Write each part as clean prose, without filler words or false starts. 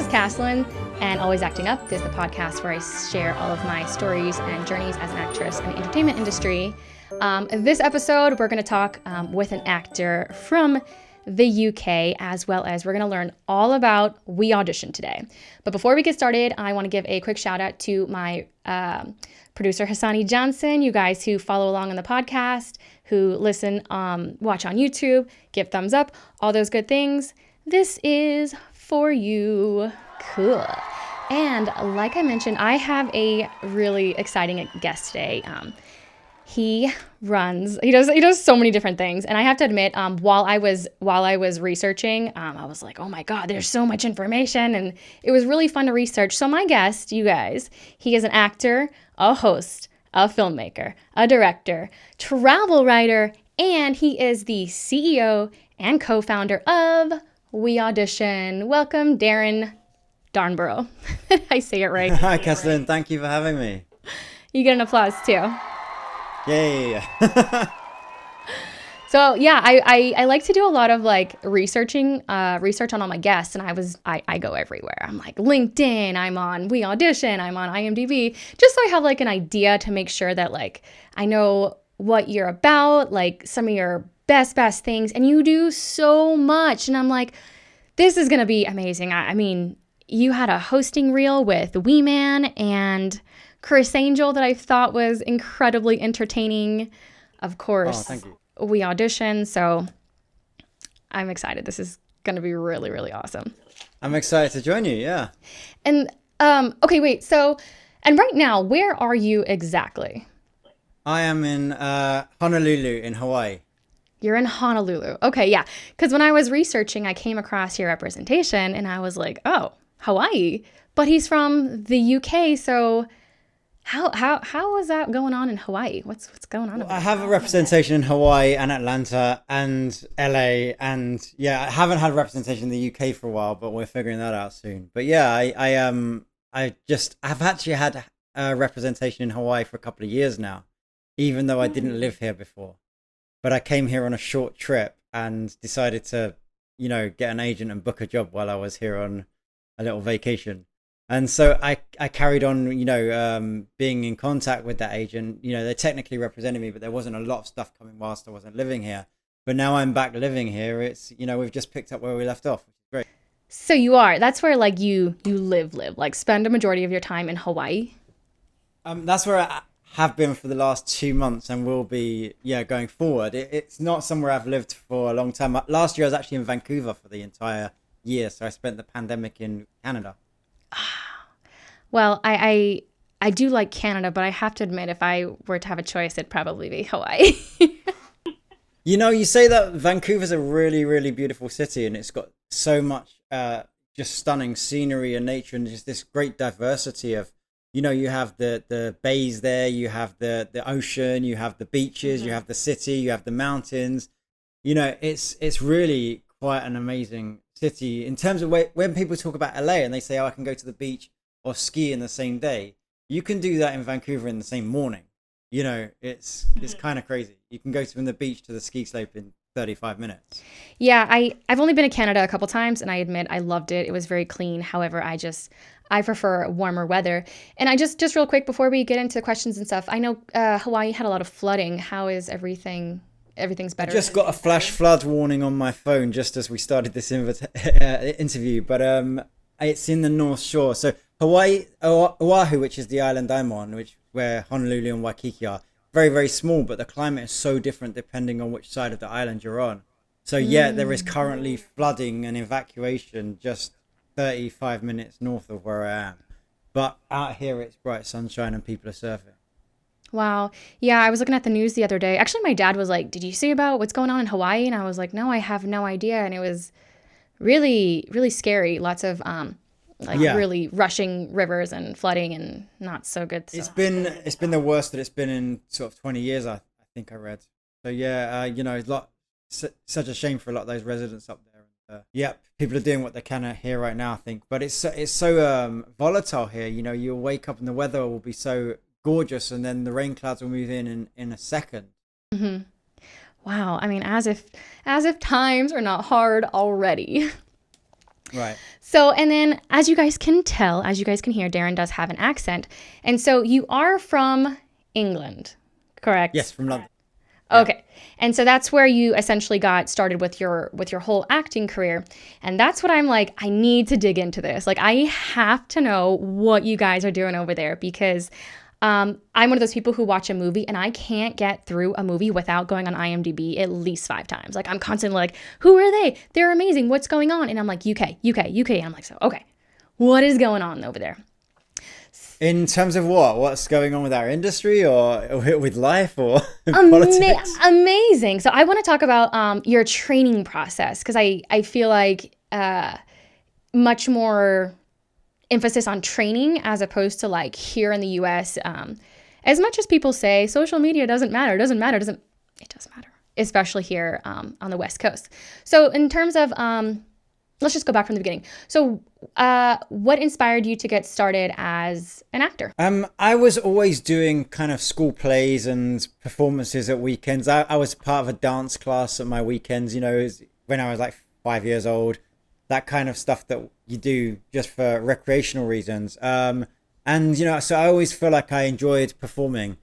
is Caslin, and Always Acting Up. This is the podcast where I share all of my stories and journeys as an actress in the entertainment industry. This episode, we're going to talk with an actor from the UK, as well as we're going to learn all about WeAudition today. But before we get started, I want to give a quick shout out to my producer, Hassani Johnson, you guys who follow along on the podcast, who listen, watch on YouTube, give thumbs up, all those good things. This is for you. Cool. And like I mentioned, I have a really exciting guest today. He does so many different things. And I have to admit, while I was researching, I was like, oh my God, there's so much information. And it was really fun to research. So my guest, you guys, he is an actor, a host, a filmmaker, a director, travel writer, and he is the CEO and co-founder of WeAudition. Welcome, Darren Darnborough. I say it right. Hi, Caslin. Thank you for having me. You get an applause too. Yeah. So yeah, I like to do a lot of like research on all my guests, and I go everywhere. I'm like LinkedIn, I'm on WeAudition, I'm on IMDb, just so I have like an idea to make sure that like I know what you're about, like some of your best things, and you do so much, and I'm like, this is gonna be amazing. I mean, you had a hosting reel with Wee Man and Chris Angel that I thought was incredibly entertaining. Of course, thank you. WeAudition, so I'm excited. This is gonna be really, really awesome. I'm excited to join you. Yeah. And okay, wait. So, and right now, where are you exactly? I am in Honolulu in Hawaii. You're in Honolulu. Okay, yeah. Because when I was researching, I came across your representation and I was like, oh, Hawaii. But he's from the UK, so how is that going on in Hawaii? What's going on? Well, I have a representation in Hawaii and Atlanta and LA, and yeah, I haven't had representation in the UK for a while, but we're figuring that out soon. But yeah, I've actually had a representation in Hawaii for a couple of years now, even though I didn't live here before. But I came here on a short trip and decided to, get an agent and book a job while I was here on a little vacation. And so I carried on, being in contact with that agent. They technically represented me, but there wasn't a lot of stuff coming whilst I wasn't living here. But now I'm back living here. It's, we've just picked up where we left off, which is great. So that's where like you live, like spend a majority of your time in Hawaii? That's where I have been for the last 2 months and will be, going forward. It's not somewhere I've lived for a long time. Last year I was actually in Vancouver for the entire year. So I spent the pandemic in Canada. Well, I do like Canada, but I have to admit, if I were to have a choice, it'd probably be Hawaii. You say that Vancouver's a really, really beautiful city, and it's got so much just stunning scenery and nature, and just this great diversity of, you have the bays there, you have the ocean, you have the beaches, you have the city, you have the mountains. It's really quite an amazing city in terms of when people talk about LA and they say, oh, I can go to the beach or ski in the same day. You can do that in Vancouver in the same morning. It's kind of crazy. You can go from the beach to the ski slope in 35 minutes. Yeah, I've only been to Canada a couple times, and I admit I loved it. It was very clean. However, I prefer warmer weather. And I just real quick before we get into questions and stuff, I know Hawaii had a lot of flooding. How is everything? Everything's better. I just got a flash flood warning on my phone just as we started this interview, but it's in the North Shore. So Hawaii, Oahu, which is the island I'm on, where Honolulu and Waikiki are, very, very small, but the climate is so different depending on which side of the island you're on. So yeah, there is currently flooding and evacuation just 35 minutes north of where I am. But out here it's bright sunshine and people are surfing. Wow. Yeah, I was looking at the news the other day. Actually, my dad was like, did you see about what's going on in Hawaii? And I was like, no, I have no idea. And it was really, really scary. Lots of really rushing rivers and flooding and not so good stuff. It's been the worst that it's been in sort of 20 years, I think I read. So yeah, such a shame for a lot of those residents up there. People are doing what they can here right now, I think. But it's so volatile here. You'll wake up and the weather will be so gorgeous, and then the rain clouds will move in a second. Mm-hmm. Wow. I mean, as if times are not hard already. Right. So, and then as you guys can tell, as you guys can hear, Darren does have an accent. And so you are from England, correct? Yes, from London. Yeah. Okay. And so that's where you essentially got started with your whole acting career. And that's what I'm like, I need to dig into this. Like, I have to know what you guys are doing over there, because I'm one of those people who watch a movie and I can't get through a movie without going on IMDb at least 5 times. Like, I'm constantly like, who are they? They're amazing. What's going on? And I'm like, UK. And I'm like, so, okay, what is going on over there? In terms of what? What's going on with our industry or with life or politics? Amazing. So I want to talk about your training process, because I feel like much more emphasis on training as opposed to like here in the US. As much as people say social media doesn't matter, it does matter, especially here on the West Coast. So in terms of, let's just go back from the beginning. So what inspired you to get started as an actor? I was always doing kind of school plays and performances at weekends. I was part of a dance class at my weekends, you know, when I was like 5 years old, that kind of stuff that you do just for recreational reasons. And, you know, so I always feel like I enjoyed performing.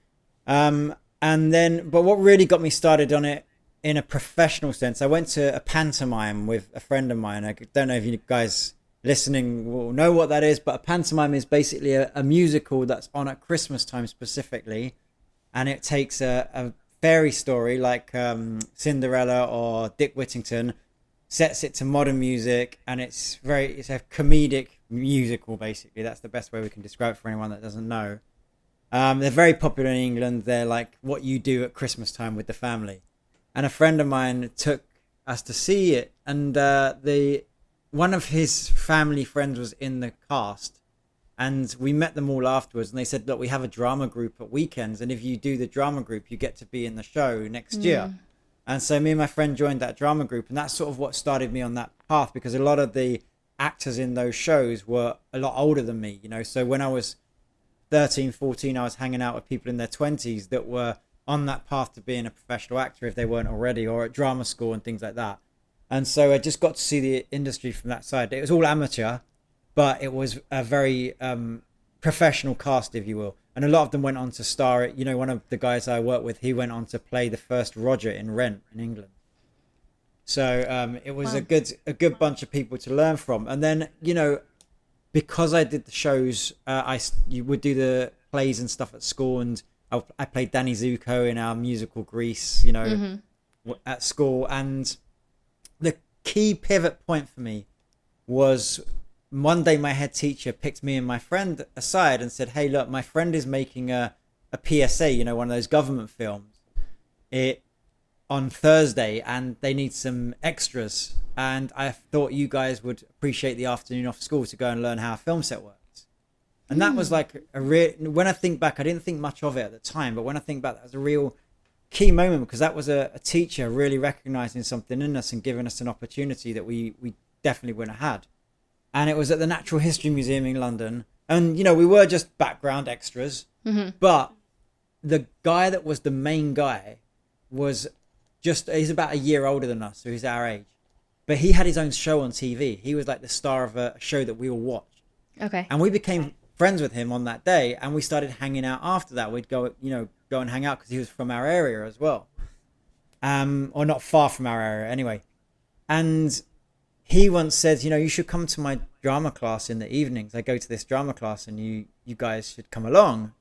And then, but what really got me started on it in a professional sense, I went to a pantomime with a friend of mine. I don't know if you guys listening will know what that is, but a pantomime is basically a musical that's on at Christmas time specifically. And it takes a fairy story like Cinderella or Dick Whittington, sets it to modern music, and it's a comedic musical, basically. That's the best way we can describe it for anyone that doesn't know. They're very popular in England. They're like what you do at Christmas time with the family. And a friend of mine took us to see it, and one of his family friends was in the cast, and we met them all afterwards, and they said, look, we have a drama group at weekends, and if you do the drama group, you get to be in the show next year. And so me and my friend joined that drama group, and that's sort of what started me on that path, because a lot of the actors in those shows were a lot older than me, you know. So when I was 13, 14, I was hanging out with people in their 20s that were on that path to being a professional actor if they weren't already, or at drama school and things like that. And so I just got to see the industry from that side. It was all amateur, but it was a very professional cast, if you will. And a lot of them went on to star it. You know, one of the guys I worked with, he went on to play the first Roger in Rent in England. So it was a good bunch of people to learn from. And then, you know, because I did the shows, you would do the plays and stuff at school, and I played Danny Zuko in our musical Grease, you know, at school. And the key pivot point for me was one day my head teacher picked me and my friend aside and said, hey, look, my friend is making a PSA, you know, one of those government films, on Thursday, and they need some extras. And I thought you guys would appreciate the afternoon off school to go and learn how a film set works. And that was like when I think back, I didn't think much of it at the time, but when I think back, that was a real key moment, because that was a teacher really recognizing something in us and giving us an opportunity that we definitely wouldn't have had. And it was at the Natural History Museum in London. And, you know, we were just background extras. But the guy that was the main guy he's about a year older than us, so he's our age. But he had his own show on TV. He was like the star of a show that we all watched. Okay. And we became friends with him on that day, and we started hanging out after that. We'd go and hang out because he was from our area as well. Or not far from our area anyway. And he once said, you know, you should come to my drama class in the evenings. I go to this drama class and you guys should come along.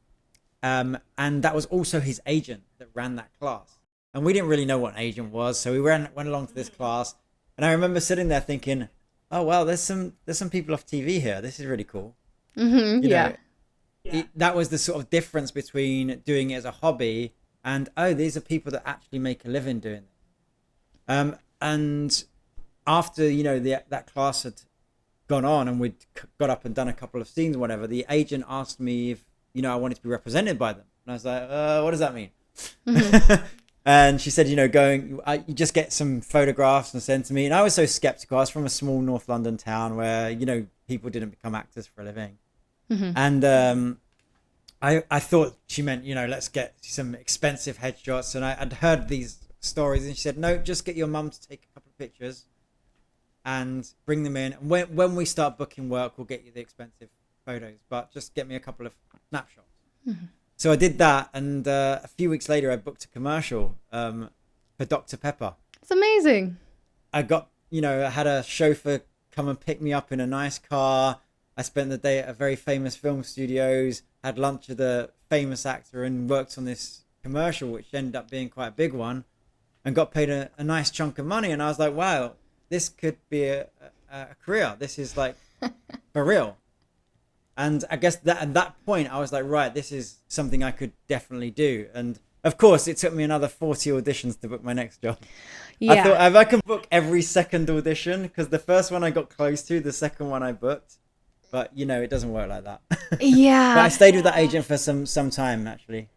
And that was also his agent that ran that class. And we didn't really know what an agent was. So we went along to this class. And I remember sitting there thinking, oh, wow, there's some people off TV here. This is really cool. You know, that was the sort of difference between doing it as a hobby and, oh, these are people that actually make a living doing it. And after, you know, that class had gone on and we'd got up and done a couple of scenes or whatever, the agent asked me if, you know, I wanted to be represented by them. And I was like, what does that mean? And she said, you know, you just get some photographs and send to me. And I was so skeptical. I was from a small North London town where, you know, people didn't become actors for a living. And I thought she meant, you know, let's get some expensive headshots. And I'd heard these stories, and she said, no, just get your mum to take a couple of pictures. and bring them in. When we start booking work, we'll get you the expensive photos, but just get me a couple of snapshots. Mm-hmm. So I did that, and a few weeks later, I booked a commercial for Dr. Pepper. It's amazing. I got, I had a chauffeur come and pick me up in a nice car. I spent the day at a very famous film studios, had lunch with a famous actor, and worked on this commercial, which ended up being quite a big one, and got paid a nice chunk of money. And I was like, wow, this could be a career. This is like for real. And I guess that at that point, I was like, right, this is something I could definitely do. And of course, it took me another 40 auditions to book my next job. Yeah. I thought, if I can book every second audition, because the first one I got close to, the second one I booked. But, it doesn't work like that. Yeah. But I stayed with that agent for some time, actually.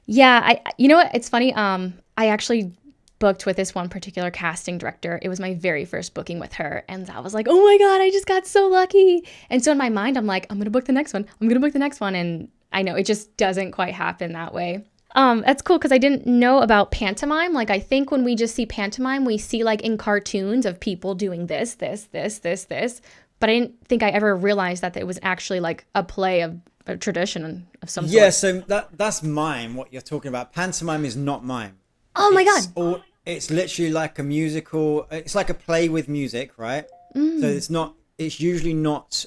Yeah. You know what? It's funny. I actually booked with this one particular casting director. It was my very first booking with her. And I was like, oh my God, I just got so lucky. And so in my mind, I'm like, I'm going to book the next one. I'm going to book the next one. And I know it just doesn't quite happen that way. That's cool because I didn't know about pantomime. Like, I think when we just see pantomime, we see like in cartoons of people doing this. But I didn't think I ever realized that it was actually like a play of a tradition of some sort. Yeah, so that's mime, what you're talking about. Pantomime is not mime. Oh my God. It's literally like a musical. It's like a play with music, right? So it's usually not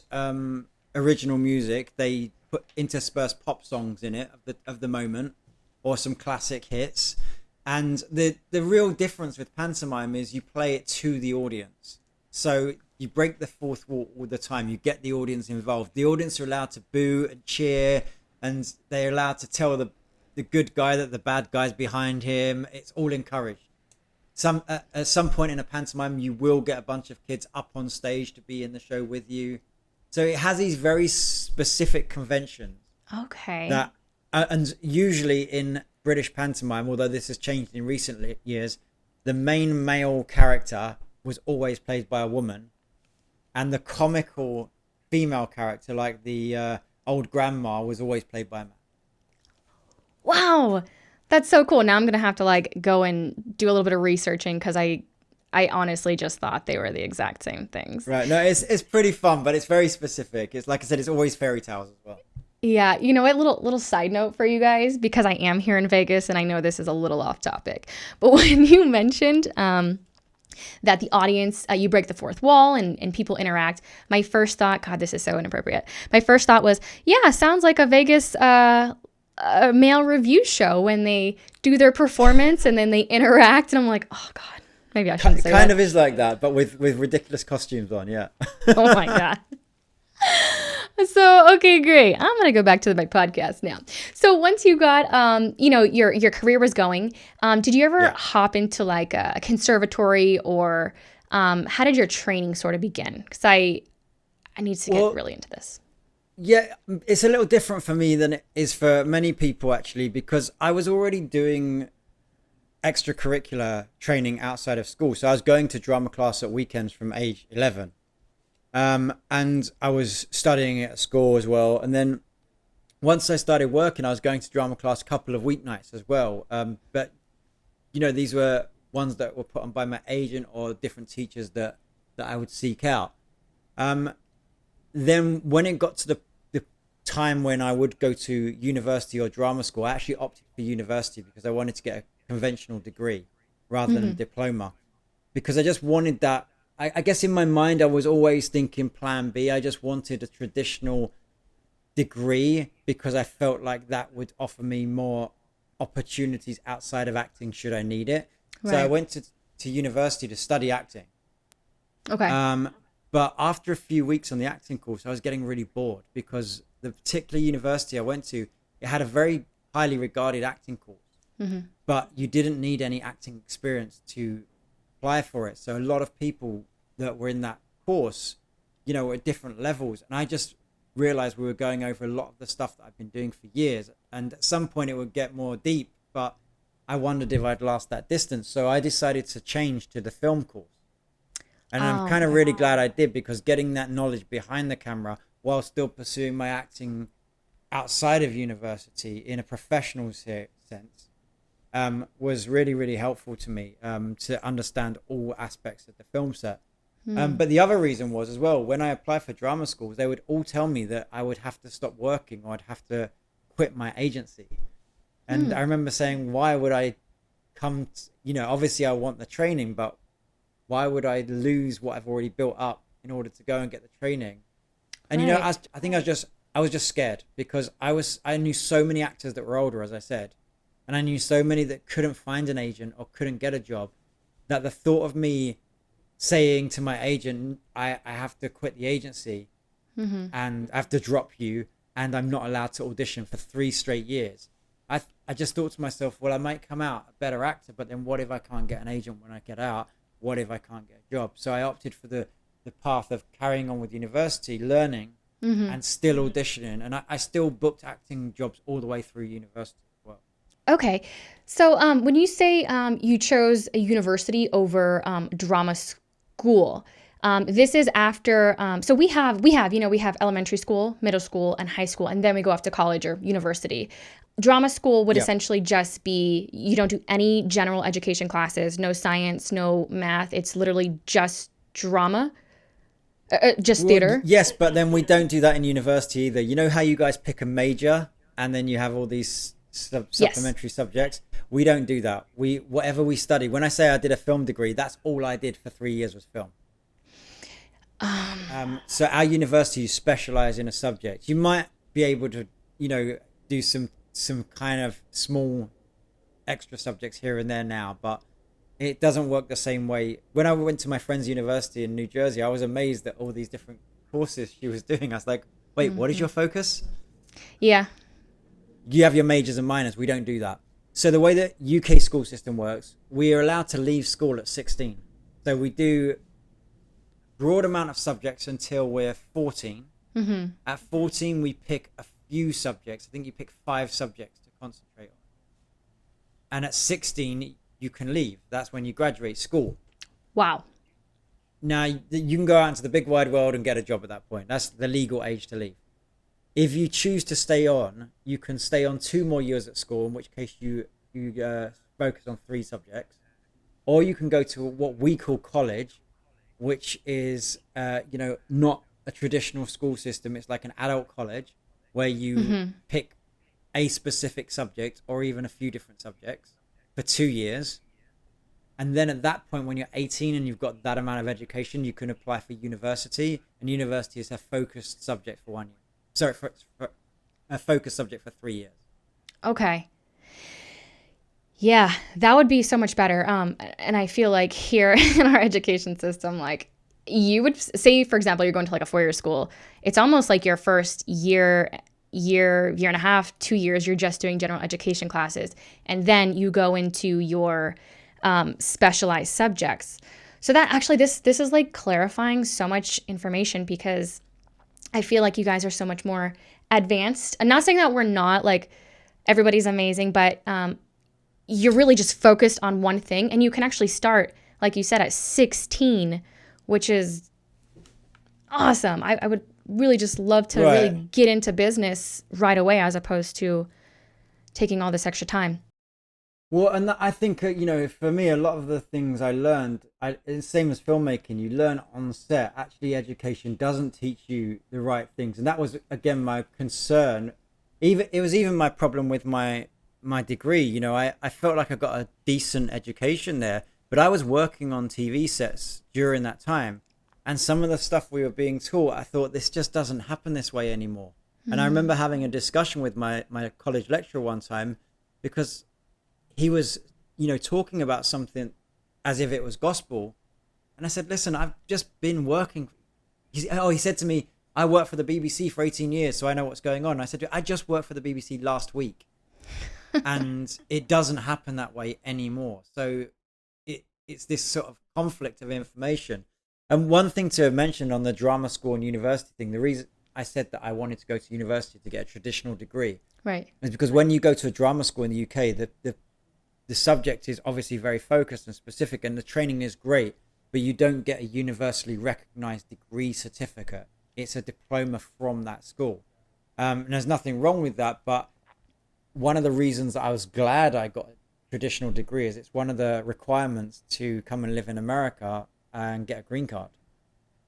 original music. They intersperse pop songs in it of the moment, or some classic hits. And the real difference with pantomime is you play it to the audience. So you break the fourth wall all the time. You get the audience involved. The audience are allowed to boo and cheer, and they're allowed to tell the good guy that the bad guy's behind him. It's all encouraged. At some point in a pantomime, you will get a bunch of kids up on stage to be in the show with you. So it has these very specific conventions. Okay. That and usually in British pantomime, although this has changed in recent years, the main male character was always played by a woman, and the comical female character, like the old grandma, was always played by a man. Wow, that's so cool. Now I'm gonna have to like go and do a little bit of researching because I honestly just thought they were the exact same things. Right. No, it's pretty fun, but it's very specific. It's like I said, it's always fairy tales as well. Yeah, you know what? Little side note for you guys, because I am here in Vegas and I know this is a little off topic, but when you mentioned that the audience, you break the fourth wall and people interact, my first thought, God, this is so inappropriate. My first thought was, yeah, sounds like a Vegas a male review show when they do their performance and then they interact, and I'm like, oh God, maybe I shouldn't say that. Kind of is like that, but with ridiculous costumes on, yeah. Oh my God. So, okay, great. I'm going to go back to my podcast now. So once you got, your career was going, did you ever hop into like a conservatory, or how did your training sort of begin? Because I need to get really into this. Yeah, it's a little different for me than it is for many people, actually, because I was already doing extracurricular training outside of school. So I was going to drama class at weekends from age 11. And I was studying at school as well. And then once I started working, I was going to drama class a couple of weeknights as well. But, these were ones that were put on by my agent or different teachers that I would seek out. Then when it got to the time when I would go to university or drama school, I actually opted for university because I wanted to get a conventional degree rather than a diploma, because I just wanted that. I guess in my mind, I was always thinking plan B. I just wanted a traditional degree because I felt like that would offer me more opportunities outside of acting should I need it. Right. So I went to university to study acting. Okay. But after a few weeks on the acting course, I was getting really bored because the particular university I went to, it had a very highly regarded acting course, but you didn't need any acting experience to apply for it. So a lot of people that were in that course, were at different levels. And I just realized we were going over a lot of the stuff that I've been doing for years. And at some point it would get more deep, but I wondered if I'd last that distance. So I decided to change to the film course. And I'm kind of really glad I did, because getting that knowledge behind the camera while still pursuing my acting outside of university in a professional sense was really, really helpful to me to understand all aspects of the film set. But the other reason was as well, when I applied for drama schools, they would all tell me that I would have to stop working or I'd have to quit my agency. And I remember saying, why would I obviously I want the training, but why would I lose what I've already built up in order to go and get the training? And, Right. I was just scared because I knew so many actors that were older, as I said, and I knew so many that couldn't find an agent or couldn't get a job, that the thought of me saying to my agent, I have to quit the agency and I have to drop you and I'm not allowed to audition for 3 straight years. I just thought to myself, well, I might come out a better actor, but then what if I can't get an agent when I get out? What if I can't get a job? So I opted for the path of carrying on with university, learning, and still auditioning. And I still booked acting jobs all the way through university as well. Okay. So when you say you chose a university over drama school, this is after, so we have elementary school, middle school, and high school, and then we go off to college or university. Drama school would essentially just be, you don't do any general education classes, no science, no math. It's literally just drama, just theater. Yes, but then we don't do that in university either. You know how you guys pick a major and then you have all these supplementary subjects? We don't do that. Whatever we study. When I say I did a film degree, that's all I did for 3 years was film. So our university, you specialize in a subject. You might be able to, do some kind of small extra subjects here and there now, but it doesn't work the same way. When I went to my friend's university in New Jersey, I was amazed at all these different courses she was doing. I was like, wait, what is your focus? Yeah. You have your majors and minors. We don't do that. So the way that UK school system works, we are allowed to leave school at 16. So we do a broad amount of subjects until we're 14. At 14, we pick a few subjects. I think you pick 5 subjects to concentrate on. And at 16, you can leave. That's when you graduate school. Wow. Now, you can go out into the big wide world and get a job at that point. That's the legal age to leave. If you choose to stay on, you can stay on 2 more years at school, in which case you focus on 3 subjects. Or you can go to what we call college, which is, not a traditional school system. It's like an adult college where you pick a specific subject or even a few different subjects for 2 years. And then at that point, when you're 18 and you've got that amount of education, you can apply for university. And university is a focused subject for 1 year. Sorry, for a focused subject for 3 years. Okay. Yeah, that would be so much better. And I feel like here in our education system, like you would say, for example, you're going to like a 4-year school. It's almost like your first year and a half, 2 years, you're just doing general education classes. And then you go into your specialized subjects. So that actually, this is like clarifying so much information because I feel like you guys are so much more advanced. I'm not saying that we're not, like everybody's amazing, but you're really just focused on one thing. And you can actually start, like you said, at 16, which is awesome. I would really just love to really get into business right away as opposed to taking all this extra time. Well, and I think, for me, a lot of the things I learned, it's the same as filmmaking, you learn on set. Actually, education doesn't teach you the right things. And that was, again, my concern. It was even my problem with my degree. I felt like I got a decent education there, but I was working on TV sets during that time. And some of the stuff we were being taught, I thought, this just doesn't happen this way anymore. And I remember having a discussion with my college lecturer one time because he was, talking about something as if it was gospel. And I said, listen, I've just been working. He said to me, I worked for the BBC for 18 years, so I know what's going on. And I said, I just worked for the BBC last week. And it doesn't happen that way anymore. So it's this sort of conflict of information. And one thing to mention on the drama school and university thing, the reason I said that I wanted to go to university to get a traditional degree, right, is because when you go to a drama school in the UK, the subject is obviously very focused and specific, and the training is great, but you don't get a universally recognized degree certificate. It's a diploma from that school. And there's nothing wrong with that, but one of the reasons I was glad I got a traditional degree is it's one of the requirements to come and live in America and get a green card.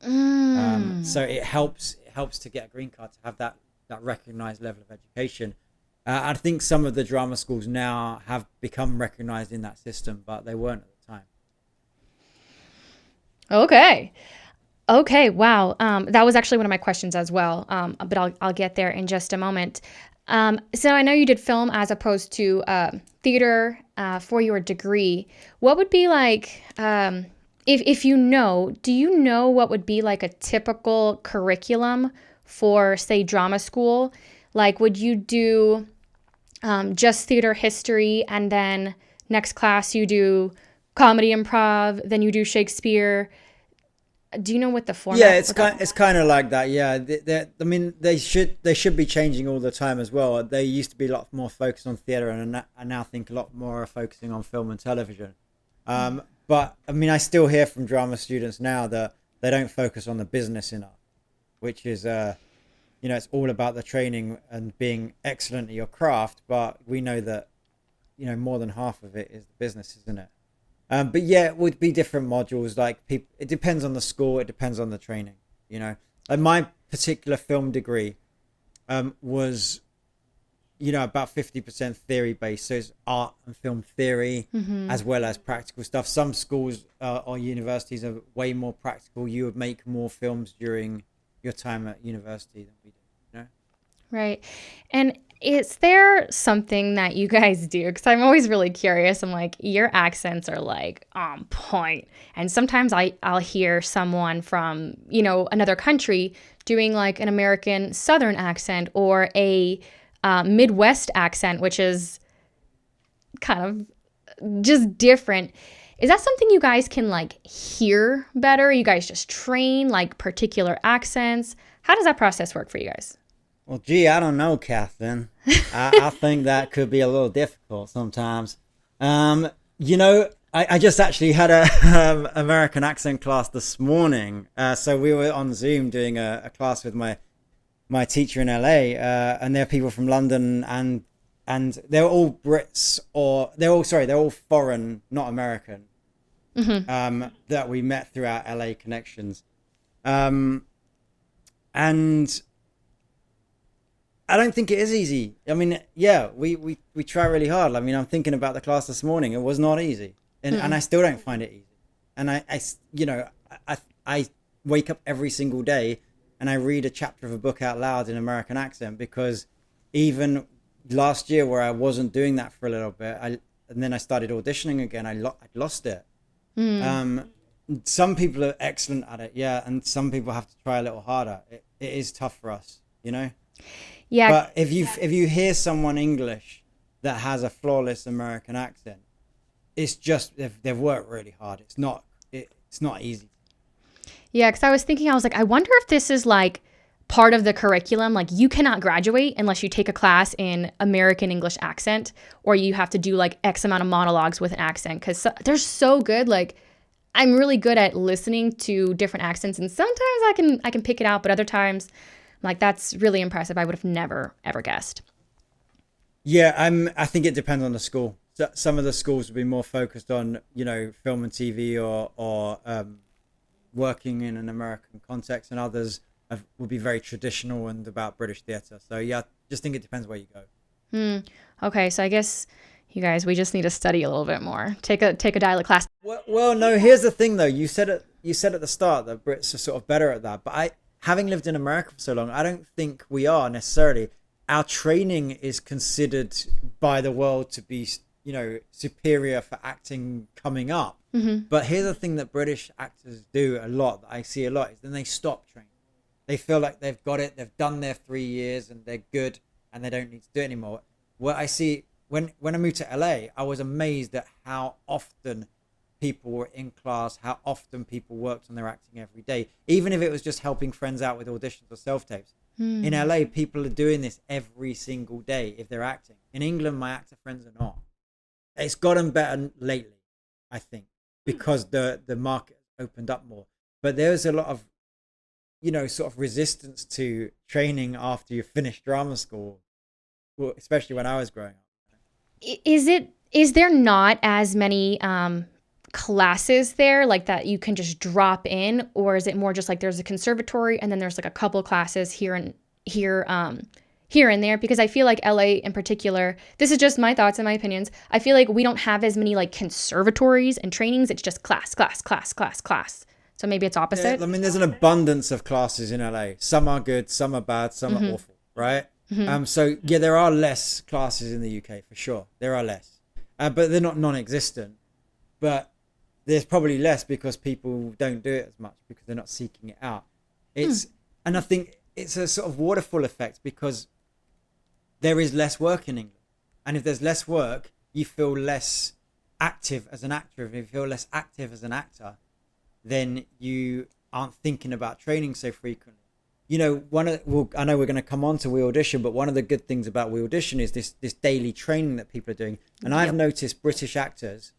So it helps to get a green card, to have that recognized level of education. I think some of the drama schools now have become recognized in that system, but they weren't at the time. Okay. Wow. That was actually one of my questions as well. But I'll get there in just a moment. So I know you did film as opposed to theater for your degree. What would be like, if you know, do you know what would be like a typical curriculum for, say, drama school? Like, would you do just theater history, and then next class you do comedy improv, then you do Shakespeare? Do you know what the format? Yeah, it's kind of like that. Yeah, I mean, they should be changing all the time as well. They used to be a lot more focused on theatre, and I now think a lot more are focusing on film and television. But I mean, I still hear from drama students now that they don't focus on the business enough, which is it's all about the training and being excellent at your craft. But we know that more than half of it is the business, isn't it? But yeah, it would be different modules. Like it depends on the school. It depends on the training. Like my particular film degree was, about 50% theory based. So it's art and film theory as well as practical stuff. Some schools or universities are way more practical. You would make more films during your time at university than we did. Right. And is there something that you guys do? Because I'm always really curious. I'm like, your accents are like on point. And sometimes I'll hear someone from, another country doing like an American Southern accent or a Midwest accent, which is kind of just different. Is that something you guys can like hear better? You guys just train like particular accents? How does that process work for you guys? Well, gee, I don't know, Catherine. I think that could be a little difficult sometimes. I just actually had a American accent class this morning. So we were on Zoom doing a class with my teacher in LA, and there are people from London, and they're all Brits, or they're all foreign, not American. That we met through our LA connections, and I don't think it is easy. I mean, yeah, we try really hard. I mean, I'm thinking about the class this morning. It was not easy, and I still don't find it easy. And I wake up every single day and I read a chapter of a book out loud in American accent, because even last year, where I wasn't doing that for a little bit, and then I started auditioning again, I lost it. Some people are excellent at it, yeah, and some people have to try a little harder. It is tough for us, Yeah. But if you hear someone English that has a flawless American accent, it's just they've worked really hard. It's not easy. Yeah, because I was like, I wonder if this is like part of the curriculum. Like, you cannot graduate unless you take a class in American English accent, or you have to do like X amount of monologues with an accent, because they're so good. Like, I'm really good at listening to different accents, and sometimes I can pick it out, but other times, like, that's really impressive. I would have never, ever guessed. Yeah, I think it depends on the school. So some of the schools would be more focused on, film and TV or working in an American context, and others would be very traditional and about British theatre. So yeah, I just think it depends where you go. Okay, so I guess you guys, we just need to study a little bit more. Take a dialect class. Well, no. Here's the thing, though. You said at the start that Brits are sort of better at that, but having lived in America for so long, I don't think we are necessarily. Our training is considered by the world to be, superior for acting coming up. But here's the thing that British actors do a lot, that I see a lot, is then they stop training. They feel like they've got it, they've done their 3 years and they're good and they don't need to do it anymore. What I see when I moved to LA, I was amazed at how often people were in class, how often people worked on their acting every day, even if it was just helping friends out with auditions or self-tapes. In LA, people are doing this every single day if they're acting. In England, my actor friends are not. It's gotten better lately, I think, because the market opened up more. But there's a lot of, sort of resistance to training after you finish drama school, especially when I was growing up. Is there not as many classes there, like that you can just drop in, or is it more just like there's a conservatory and then there's like a couple classes here and there? Because I feel like LA in particular, this is just my thoughts and my opinions, I feel like we don't have as many like conservatories and trainings. It's just class. So maybe it's opposite. Yeah, I mean, there's an abundance of classes in LA. Some are good, some are bad, some are awful, right? So yeah, there are less classes in the UK for sure. There are less, but they're not non-existent. But there's probably less because people don't do it as much because they're not seeking it out. And I think it's a sort of waterfall effect because there is less work in England. And if there's less work, you feel less active as an actor. If you feel less active as an actor, then you aren't thinking about training so frequently. You know, I know we're going to come on to WeAudition, but one of the good things about WeAudition is this daily training that people are doing. And I've noticed British actors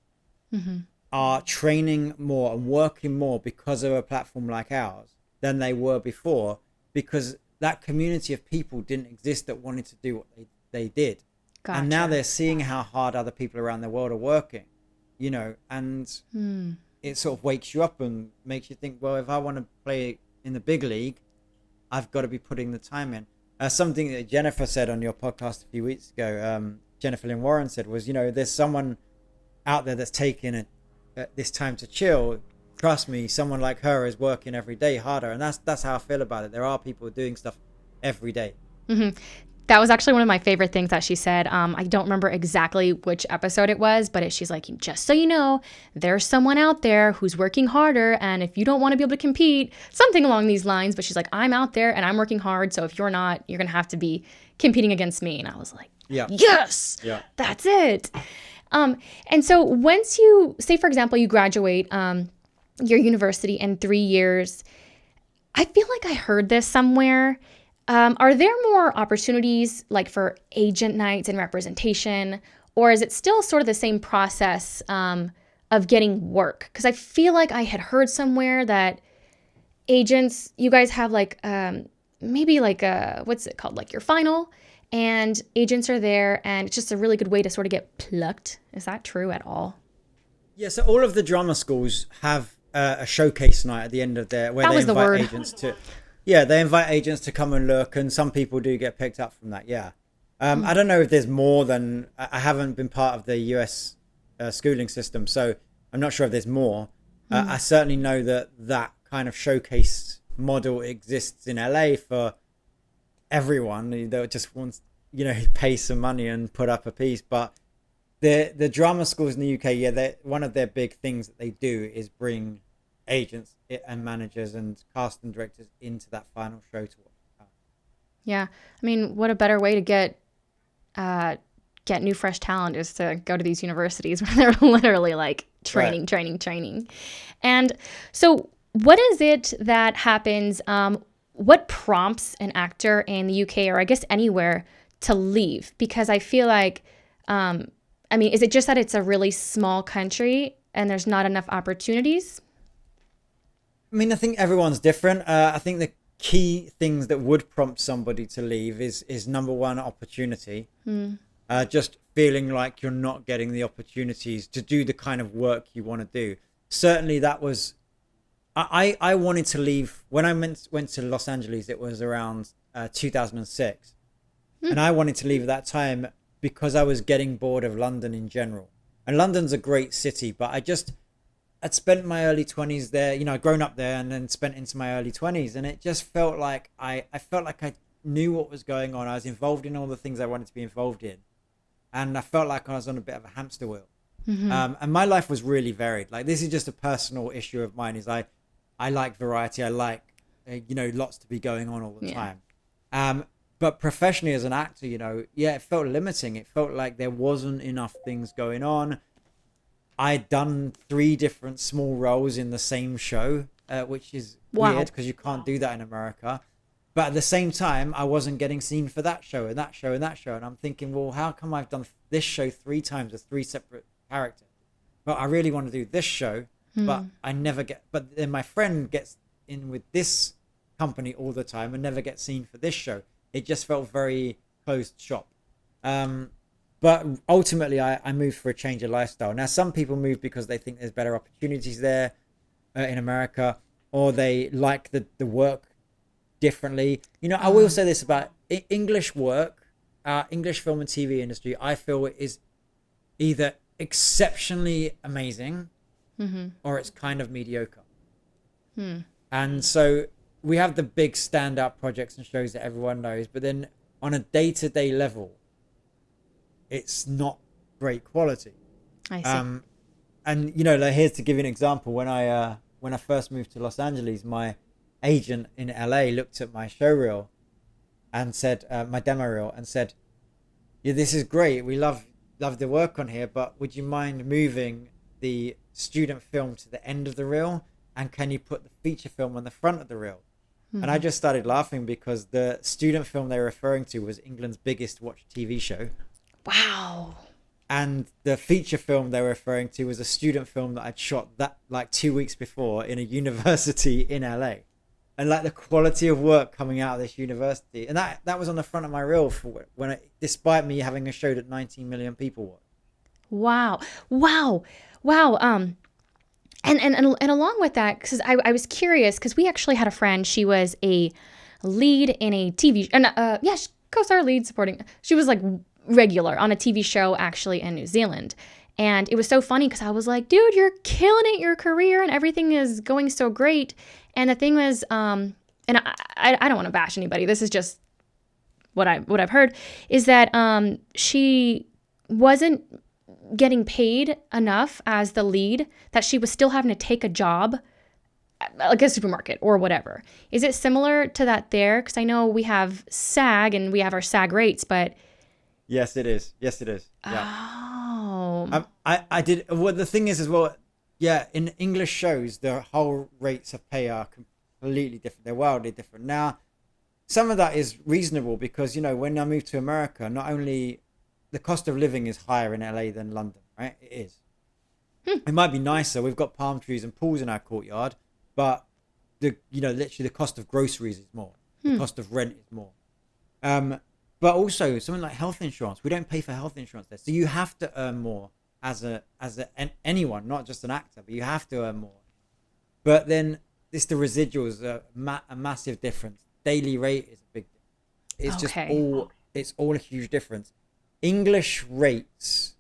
are training more and working more because of a platform like ours than they were before, because that community of people didn't exist that wanted to do what they did. Gotcha. And now they're seeing how hard other people around the world are working, you know, and it sort of wakes you up and makes you think, well, if I want to play in the big league, I've got to be putting the time in. Something that Jennifer said on your podcast a few weeks ago, Jennifer Lynn Warren said was, you know, there's someone out there that's taking this time to chill. Trust me, someone like her is working every day harder. And that's how I feel about it. There are people doing stuff every day. That was actually one of my favorite things that she said. I don't remember exactly which episode it was, but she's like, just so you know, there's someone out there who's working harder. And if you don't want to be able to compete, something along these lines. But she's like, I'm out there and I'm working hard. So if you're not, you're going to have to be competing against me. And I was like, yes, that's it. And so once you, say, for example, you graduate your university in 3 years, I feel like I heard this somewhere. Are there more opportunities like for agent nights and representation, or is it still sort of the same process of getting work? Because I feel like I had heard somewhere that agents, you guys have like maybe like what's it called? Like your final, and agents are there, and it's just a really good way to sort of get plucked. Is that true at all? Yeah, so all of the drama schools have a showcase night at the end of where they invite agents to. Yeah, they invite agents to come and look, and some people do get picked up from that. Yeah, I don't know if there's more than I haven't been part of the US schooling system, so I'm not sure if there's more. I certainly know that kind of showcase model exists in LA for everyone that just wants, you know, pay some money and put up a piece. But the drama schools in the UK, one of their big things that they do is bring agents and managers and cast and directors into that final show to watch. Yeah, I mean, what a better way to get new fresh talent is to go to these universities where they're literally like training. And so what is it that happens, what prompts an actor in the UK, or I guess anywhere, to leave? Because I feel like, I mean, is it just that it's a really small country and there's not enough opportunities? I mean, I think everyone's different. I think the key things that would prompt somebody to leave is number one, opportunity. Just feeling like you're not getting the opportunities to do the kind of work you want to do. Certainly that was, I wanted to leave when I went to Los Angeles. It was around 2006. And I wanted to leave at that time because I was getting bored of London in general. And London's a great city, but I'd spent my early 20s there, you know, I'd grown up there and then spent into my early 20s. And it just felt like I felt like I knew what was going on. I was involved in all the things I wanted to be involved in. And I felt like I was on a bit of a hamster wheel. And my life was really varied. Like, this is just a personal issue of mine, is I like variety. I like, you know, lots to be going on all the time. But professionally as an actor, you know, it felt limiting. It felt like there wasn't enough things going on. I'd done 3 different small roles in the same show, which is weird because you can't do that in America. But at the same time, I wasn't getting seen for that show and that show and that show. And I'm thinking, well, how come I've done this show 3 times with 3 separate characters? But I really want to do this show, but I never get. But then my friend gets in with this company all the time and never gets seen for this show. It just felt very closed shop. But but ultimately I moved for a change of lifestyle. Now, some people move because they think there's better opportunities there in America, or they like the work differently. You know, I will say this about English work, English film and TV industry, I feel it is either exceptionally amazing or it's kind of mediocre. And so we have the big standout projects and shows that everyone knows, but then on a day-to-day level, it's not great quality. I see. And you know, like, here's to give you an example. When I first moved to Los Angeles, my agent in LA looked at my show reel and said, my demo reel, and said, "Yeah, this is great. We love the work on here, but would you mind moving the student film to the end of the reel, and can you put the feature film on the front of the reel?" And I just started laughing because the student film they were referring to was England's biggest watched TV show. Wow. And the feature film they were referring to was a student film that I'd shot that like 2 weeks before in a university in LA. And like the quality of work coming out of this university. And that was on the front of my reel for despite me having a show that 19 million people watched. Wow. And along with that, because I was curious, because we actually had a friend. She was a lead in a TV, she co-star, lead, supporting. She was like regular on a TV show actually in New Zealand, and it was so funny because I was like, dude, you're killing it, your career and everything is going so great. And the thing was, and I don't want to bash anybody. This is just what I've heard is that she wasn't getting paid enough as the lead, that she was still having to take a job like a supermarket or whatever. Is it similar to that there? Because I know we have SAG and we have our SAG rates, but yes, it is. Yeah. Oh. I did. Well, the thing is as well. Yeah, in English shows, the whole rates of pay are completely different. They're wildly different. Now, some of that is reasonable because, you know, when I moved to America, not only the cost of living is higher in LA than London, right? It is. It might be nicer. We've got palm trees and pools in our courtyard, but literally the cost of groceries is more. The cost of rent is more. But also something like health insurance. We don't pay for health insurance there, so you have to earn more as anyone, not just an actor, but you have to earn more. But then the residuals are a massive difference. Daily rate is a big difference. It's all a huge difference. English rates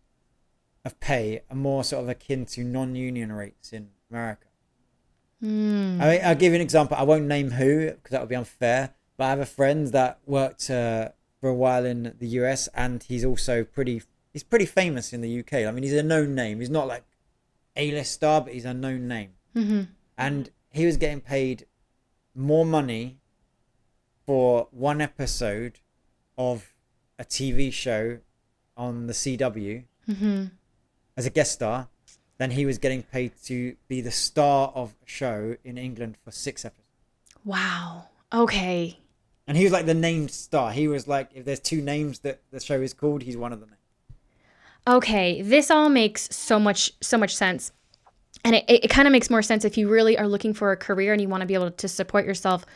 of pay are more sort of akin to non-union rates in America. I'll give you an example. I won't name who because that would be unfair, but I have a friend that worked for a while in the US, and he's also pretty famous in the UK. I mean, he's a known name. He's not like A-list star, but he's a known name. And he was getting paid more money for one episode of a TV show on the CW as a guest star than he was getting paid to be the star of a show in England for 6 episodes. Wow. Okay. And he was like the named star. He was like, if there's 2 names that the show is called, he's one of them. Okay, this all makes so much sense. And it kind of makes more sense if you really are looking for a career and you want to be able to support yourself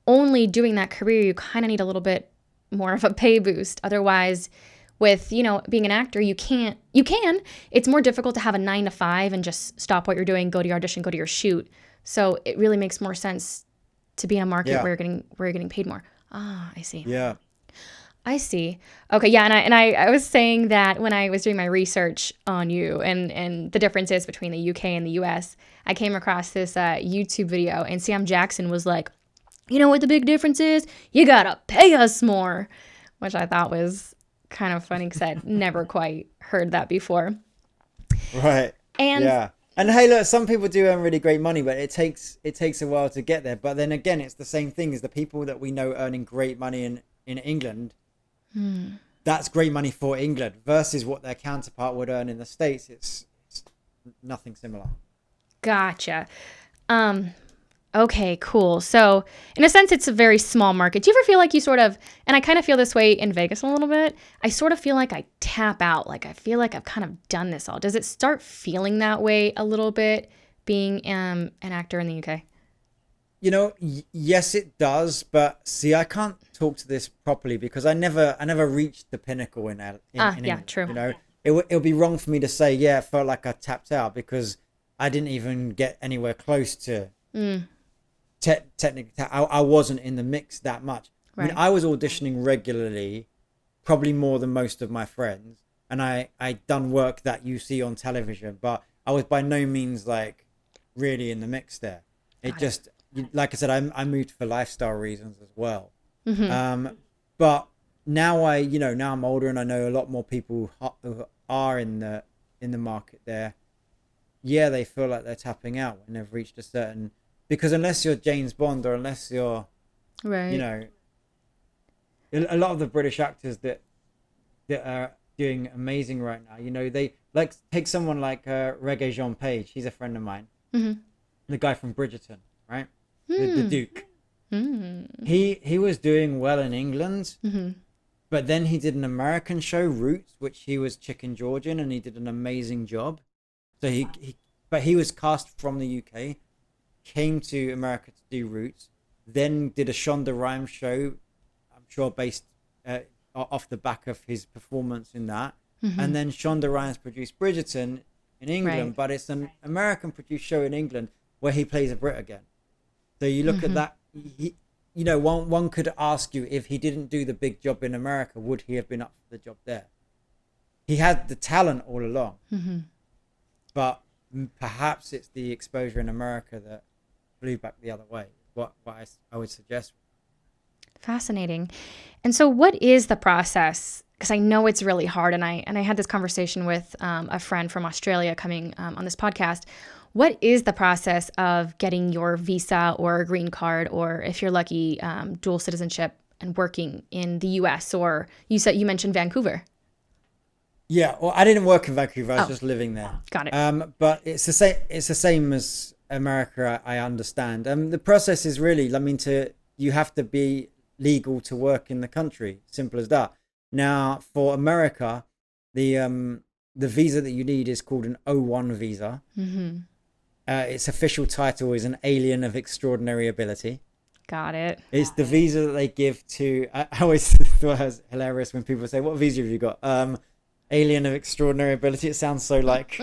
only doing that career. You kind of need a little bit more of a pay boost. Otherwise, with, being an actor, you can. It's more difficult to have a 9 to 5 and just stop what you're doing, go to your audition, go to your shoot. So it really makes more sense to be in a market where you're getting paid more. Ah, I see. Yeah. I see. Okay, yeah, and I was saying that when I was doing my research on you and the differences between the UK and the US, I came across this YouTube video, and Sam Jackson was like, you know what the big difference is? You gotta pay us more, which I thought was kind of funny because I'd never quite heard that before. Right. And hey, look, some people do earn really great money, but it takes a while to get there. But then again, it's the same thing as the people that we know earning great money in England. That's great money for England versus what their counterpart would earn in the States. It's nothing similar. Gotcha. Okay, cool. So in a sense, it's a very small market. Do you ever feel like you sort of, and I kind of feel this way in Vegas a little bit, I sort of feel like I tap out. Like I feel like I've kind of done this all. Does it start feeling that way a little bit being an actor in the UK? Yes, it does. But see, I can't talk to this properly because I never reached the pinnacle in Yeah, England. true. It would be wrong for me to say, yeah, it felt like I tapped out because I didn't even get anywhere close to technically. I wasn't in the mix that much. I mean, Right. I was auditioning regularly, probably more than most of my friends, and I done work that you see on television, but I was by no means like really in the mix there. It Got it. just, like I said, I moved for lifestyle reasons as well. Mm-hmm. But now now I'm older and I know a lot more people who are in the market there. Yeah, they feel like they're tapping out when they've reached a certain, because unless you're James Bond or unless you're, you Right. know, a lot of the British actors that are doing amazing right now, they like take someone like Regé Jean Page. He's a friend of mine, Mm-hmm. the guy from Bridgerton, right? The Duke. Mm-hmm. He was doing well in England, Mm-hmm. but then he did an American show, Roots, which he was Chicken George in, and he did an amazing job. So but he was cast from the UK, came to America to do Roots, then did a Shonda Rhimes show, I'm sure based off the back of his performance in that. Mm-hmm. And then Shonda Rhimes produced Bridgerton in England, Right. but it's an American produced show in England where he plays a Brit again. So you look at that, one could ask you, if he didn't do the big job in America, would he have been up for the job there? He had the talent all along, but perhaps it's the exposure in America that blew back the other way. What I would suggest. Fascinating. And so what is the process? Because I know it's really hard. And I had this conversation with a friend from Australia coming on this podcast. What is the process of getting your visa or a green card, or if you're lucky, dual citizenship and working in the US? Or you mentioned Vancouver. Yeah, well, I didn't work in Vancouver. I was just living there. Got it. But it's the same. It's the same as America. I understand. The process is really, you have to be legal to work in the country. Simple as that. Now, for America, the visa that you need is called an O1 visa. Mm-hmm. Its official title is an alien of extraordinary ability. Got it. It's the visa that they give to. I always thought it was hilarious when people say, "What visa have you got?" Alien of extraordinary ability. It sounds so like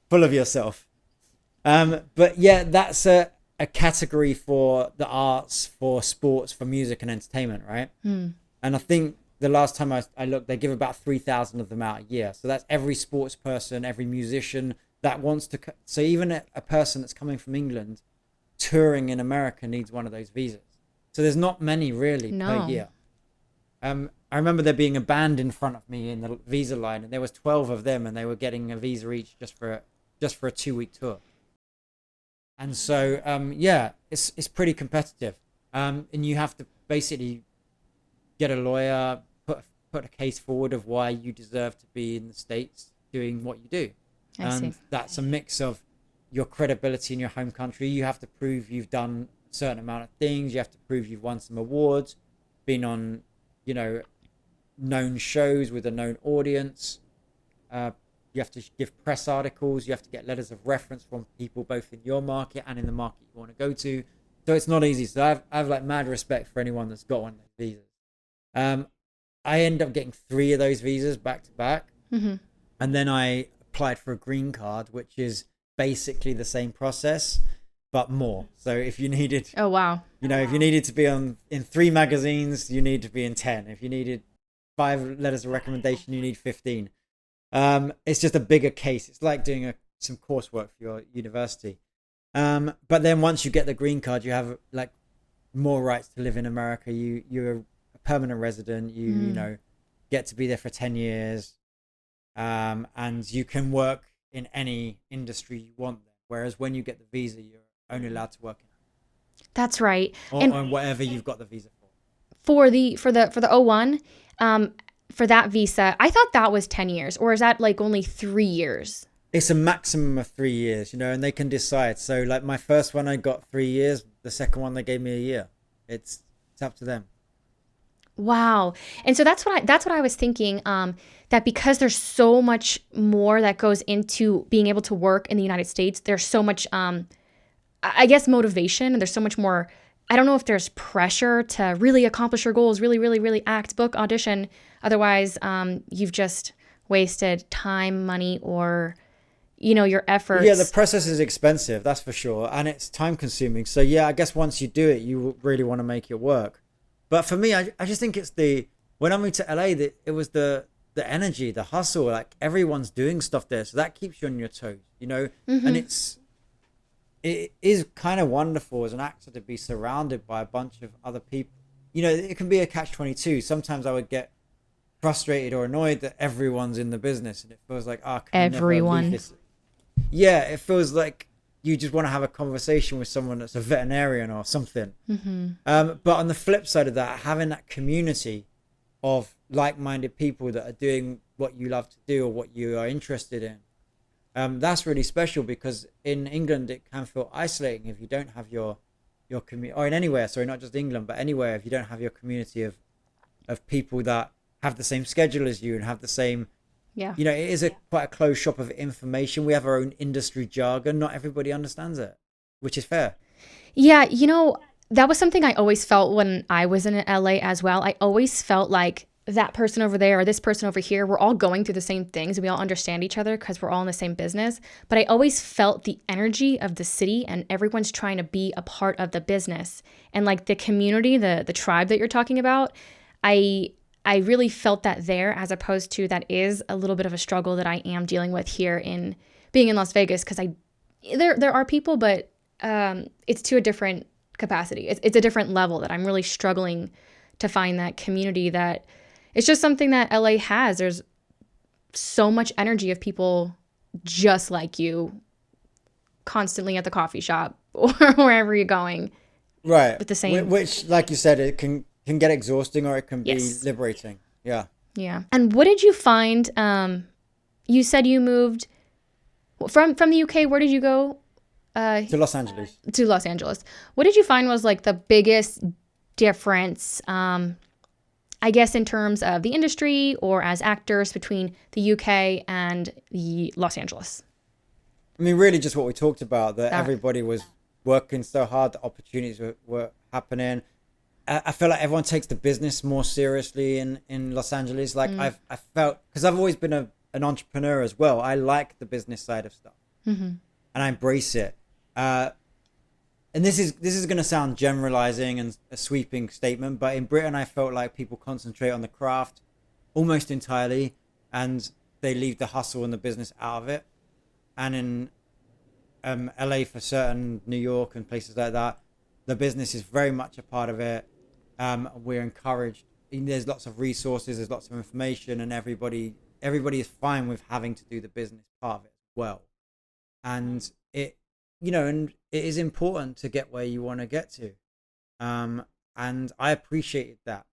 full of yourself. But yeah, that's a category for the arts, for sports, for music and entertainment, right? And I think the last time I looked, they give about 3,000 of them out a year. So that's every sports person, every musician that wants to. So even a person that's coming from England, touring in America, needs one of those visas. So there's not many really per year. I remember there being a band in front of me in the visa line, and there was 12 of them, and they were getting a visa each just for a 2-week tour. And so, it's pretty competitive. And you have to basically get a lawyer, put a case forward of why you deserve to be in the States doing what you do. And that's a mix of your credibility in your home country. You have to prove you've done a certain amount of things. You have to prove you've won some awards, been on, known shows with a known audience. You have to give press articles. You have to get letters of reference from people both in your market and in the market you want to go to. So it's not easy. So I have like mad respect for anyone that's got one of those visas. I ended up getting 3 of those visas back to back. And then I applied for a green card, which is basically the same process, but more. So if you needed, Oh, wow. if you needed to be in 3 magazines, you need to be in 10. If you needed 5 letters of recommendation, you need 15. It's just a bigger case. It's like doing some coursework for your university. But then once you get the green card, you have like more rights to live in America. You're a permanent resident. You get to be there for 10 years. And you can work in any industry you want there. Whereas when you get the visa, you're only allowed to work in That's right. or whatever you've got the visa for. For the O1, for that visa, I thought that was 10 years, or is that like only 3 years? It's a maximum of 3 years, and they can decide. So like my first one, I got 3 years. The second one, they gave me a year. It's up to them. Wow. And so that's what I was thinking, that because there's so much more that goes into being able to work in the United States, there's so much I guess, motivation, and there's so much more. I don't know if there's pressure to really accomplish your goals, really, really, really act, book, audition. Otherwise, you've just wasted time, money, or, your efforts. Yeah, the process is expensive, that's for sure. And it's time consuming. So yeah, I guess once you do it, you really want to make it work. But for me, I just think it's when I moved to LA, it was the energy, the hustle, like everyone's doing stuff there. So that keeps you on your toes, Mm-hmm. and it is kind of wonderful as an actor to be surrounded by a bunch of other people. It can be a catch-22. Sometimes I would get frustrated or annoyed that everyone's in the business, and it feels like, can we never Everyone. leave this? Yeah, it feels like you just want to have a conversation with someone that's a veterinarian or something. Mm-hmm. But on the flip side of that, having that community of like-minded people that are doing what you love to do or what you are interested in, that's really special, because in England it can feel isolating if you don't have your community, or in anywhere, sorry, not just England, but anywhere, if you don't have your community of people that have the same schedule as you and have the same. Yeah. It is quite a closed shop of information. We have our own industry jargon. Not everybody understands it, which is fair. Yeah, that was something I always felt when I was in LA as well. I always felt like that person over there or this person over here, we're all going through the same things. We all understand each other because we're all in the same business. But I always felt the energy of the city, and everyone's trying to be a part of the business. And like the community, the tribe that you're talking about, I really felt that there, as opposed to that is a little bit of a struggle that I am dealing with here in being in Las Vegas, because there are people, but it's to a different capacity. It's a different level that I'm really struggling to find that community. That it's just something that LA has. There's so much energy of people just like you, constantly at the coffee shop or wherever you're going. Right. With the same, which, like you said, it can get exhausting, or it can be liberating. Yeah. Yeah. And what did you find? You said you moved from the UK. Where did you go? To Los Angeles. To Los Angeles. What did you find was like the biggest difference, I guess, in terms of the industry or as actors, between the UK and the Los Angeles? I mean, really just what we talked about, that everybody was working so hard, the opportunities were happening. I feel like everyone takes the business more seriously in Los Angeles. Like I felt, because I've always been an entrepreneur as well. I like the business side of stuff, and I embrace it. And this is going to sound generalizing and a sweeping statement, but in Britain, I felt like people concentrate on the craft almost entirely, and they leave the hustle and the business out of it. And in LA, for certain, New York and places like that, the business is very much a part of it. We're encouraged. There's lots of resources, there's lots of information, and everybody is fine with having to do the business part of it as well. And it is important to get where you want to get to. And I appreciated that.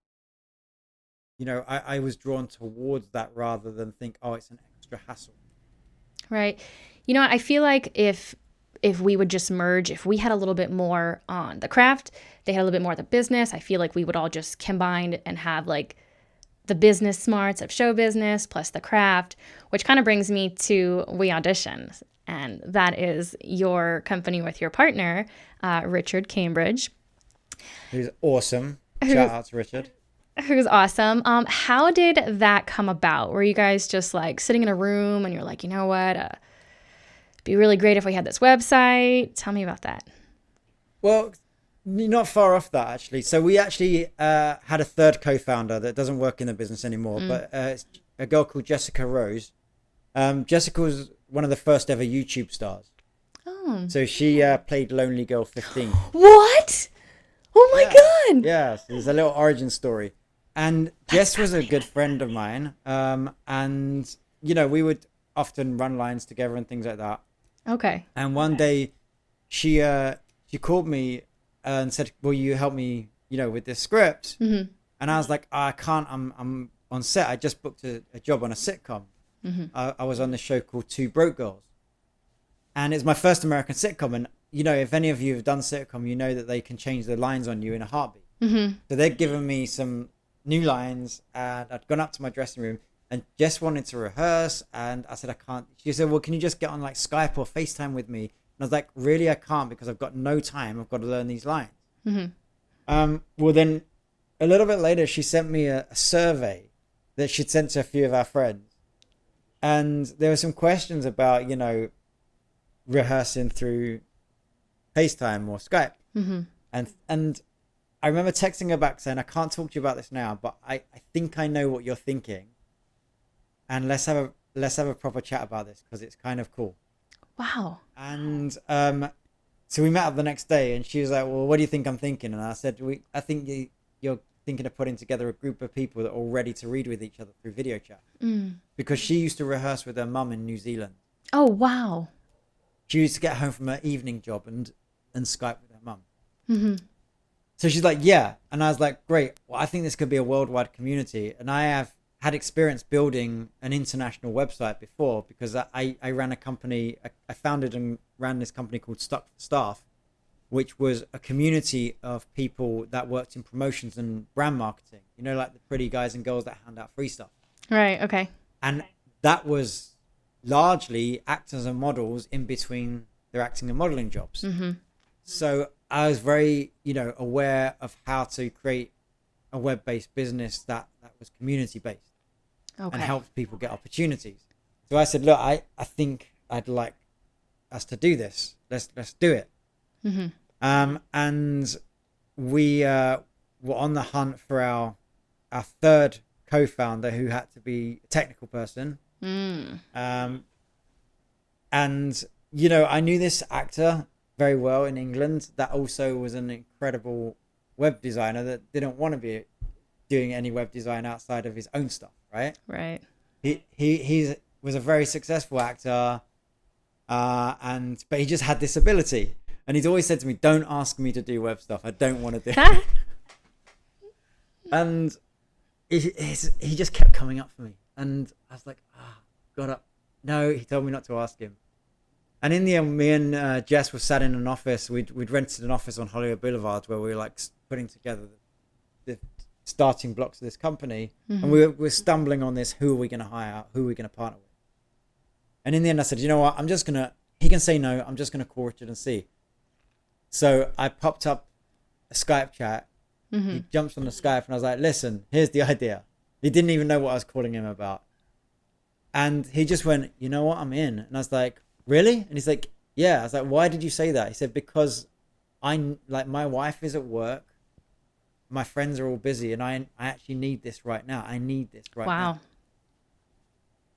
I was drawn towards that rather than think, it's an extra hassle. Right. I feel like if we would just merge, if we had a little bit more on the craft, they had a little bit more of the business, I feel like we would all just combine and have like the business smarts of show business plus the craft, which kind of brings me to WeAudition. And that is your company with your partner, Richard Cambridge. Who's awesome. Shout out to Richard. Who's awesome. How did that come about? Were you guys just like sitting in a room and you're like, you know what? It'd be really great if we had this website. Tell me about that. Well, not far off that, actually. So we actually had a third co-founder that doesn't work in the business anymore, but it's a girl called Jessica Rose. Jessica was one of the first ever YouTube stars. Oh. So she played Lonely Girl 15. What? Oh my God. Yeah, so there's a little origin story. And Jess was a good friend of mine. And, we would often run lines together and things like that. Okay. And one day she called me and said, will you help me, with this script? Mm-hmm. And I was like, I can't, I'm on set. I just booked a job on a sitcom. Mm-hmm. I was on this show called Two Broke Girls. And it's my first American sitcom. And, if any of you have done sitcom, you know that they can change the lines on you in a heartbeat. Mm-hmm. So they'd given me some new lines, and I'd gone up to my dressing room, and Jess wanted to rehearse, and I said, I can't. She said, well, can you just get on like Skype or FaceTime with me, I was like, really, I can't because I've got no time. I've got to learn these lines. Mm-hmm. Well, then a little bit later, she sent me a survey that she'd sent to a few of our friends. And there were some questions about, rehearsing through FaceTime or Skype. Mm-hmm. And I remember texting her back saying, I can't talk to you about this now, but I think I know what you're thinking. And let's have a proper chat about this because it's kind of cool. Wow. And so we met up the next day and she was like, well, what do you think I'm thinking? And I said, I think you're thinking of putting together a group of people that are all ready to read with each other through video chat. Because she used to rehearse with her mum in New Zealand. Oh, wow. She used to get home from her evening job and Skype with her mum. Mm-hmm. So she's like, yeah. And I was like, great. Well, I think this could be a worldwide community. And I have had experience building an international website before because I ran a company. I founded and ran this company called Stuck for Staff, which was a community of people that worked in promotions and brand marketing. Like the pretty guys and girls that hand out free stuff. Right. Okay. And that was largely actors and models in between their acting and modeling jobs. Mm-hmm. So I was very, aware of how to create a web-based business that was community-based and helped people get opportunities. So I said, look, I think I'd like us to do this. Let's do it. Mm-hmm. And we were on the hunt for our third co-founder who had to be a technical person. And, I knew this actor very well in England that also was an incredible web designer that didn't want to be doing any web design outside of his own stuff, right? Right. He was a very successful actor, but he just had this ability. And he's always said to me, don't ask me to do web stuff. I don't want to do it. And he just kept coming up for me. And I was like, got up. No, he told me not to ask him. And in the end, me and Jess were sat in an office. We'd rented an office on Hollywood Boulevard where we were like putting together the starting blocks of this company. Mm-hmm. And we were stumbling on this. Who are we going to hire? Who are we going to partner with? And in the end, I said, you know what? He can say no. I'm just going to call Richard and see. So I popped up a Skype chat. Mm-hmm. He jumps on the Skype and I was like, listen, here's the idea. He didn't even know what I was calling him about. And he just went, you know what? I'm in. And I was like, really? And he's like, yeah. I was like, why did you say that? He said, because my wife is at work. My friends are all busy and I actually need this right now. I need this right now. Wow.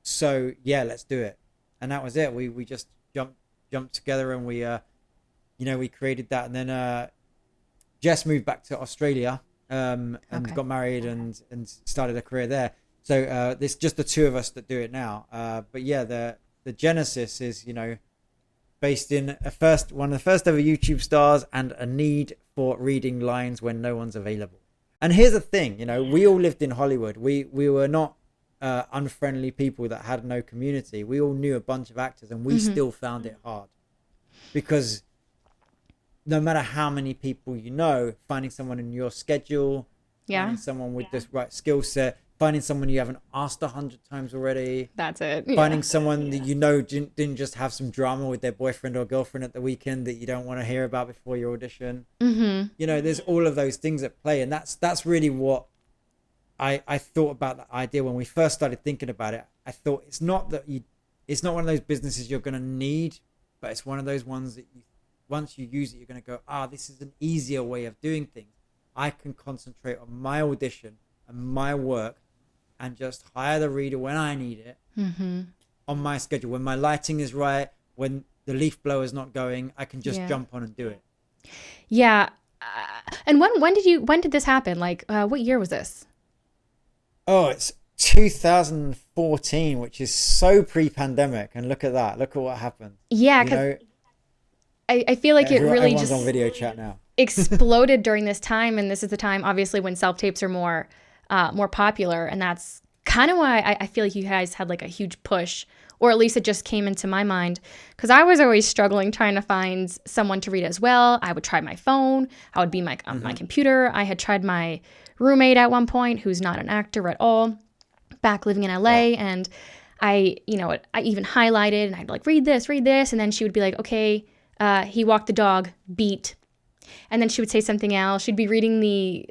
So yeah, let's do it. And that was it. We just jumped together and we created that. And then Jess moved back to Australia and got married and started a career there. So there's just the two of us that do it now. But yeah, the genesis is, based in one of the first ever YouTube stars and a need for reading lines when no one's available. And here's the thing, we all lived in Hollywood. We were not unfriendly people that had no community. We all knew a bunch of actors and we still found it hard because no matter how many people finding someone in your schedule, finding someone with this right skill set, finding someone you haven't asked 100 times already. That's it. Finding someone that didn't just have some drama with their boyfriend or girlfriend at the weekend that you don't want to hear about before your audition. Mm-hmm. There's all of those things at play. And that's really what I thought about that idea when we first started thinking about it. I thought it's not one of those businesses you're going to need, but it's one of those ones that once you use it, you're going to go, this is an easier way of doing things. I can concentrate on my audition and my work and just hire the reader when I need it on my schedule. When my lighting is right, when the leaf blower is not going, I can just jump on and do it. Yeah. And when did this happen? Like, what year was this? Oh, it's 2014, which is so pre-pandemic. And look at that. Look at what happened. Yeah. Because I feel like it really just on video chat now. Exploded during this time. And this is the time, obviously, when self-tapes are more popular. And that's kind of why I feel like you guys had like a huge push, or at least it just came into my mind, because I was always struggling trying to find someone to read as well. I would try my phone. I would be on my computer. I had tried my roommate at one point, who's not an actor at all, back living in LA. And I even highlighted and I'd like, read this. And then she would be like, okay, he walked the dog, beat. And then she would say something else. She'd be reading the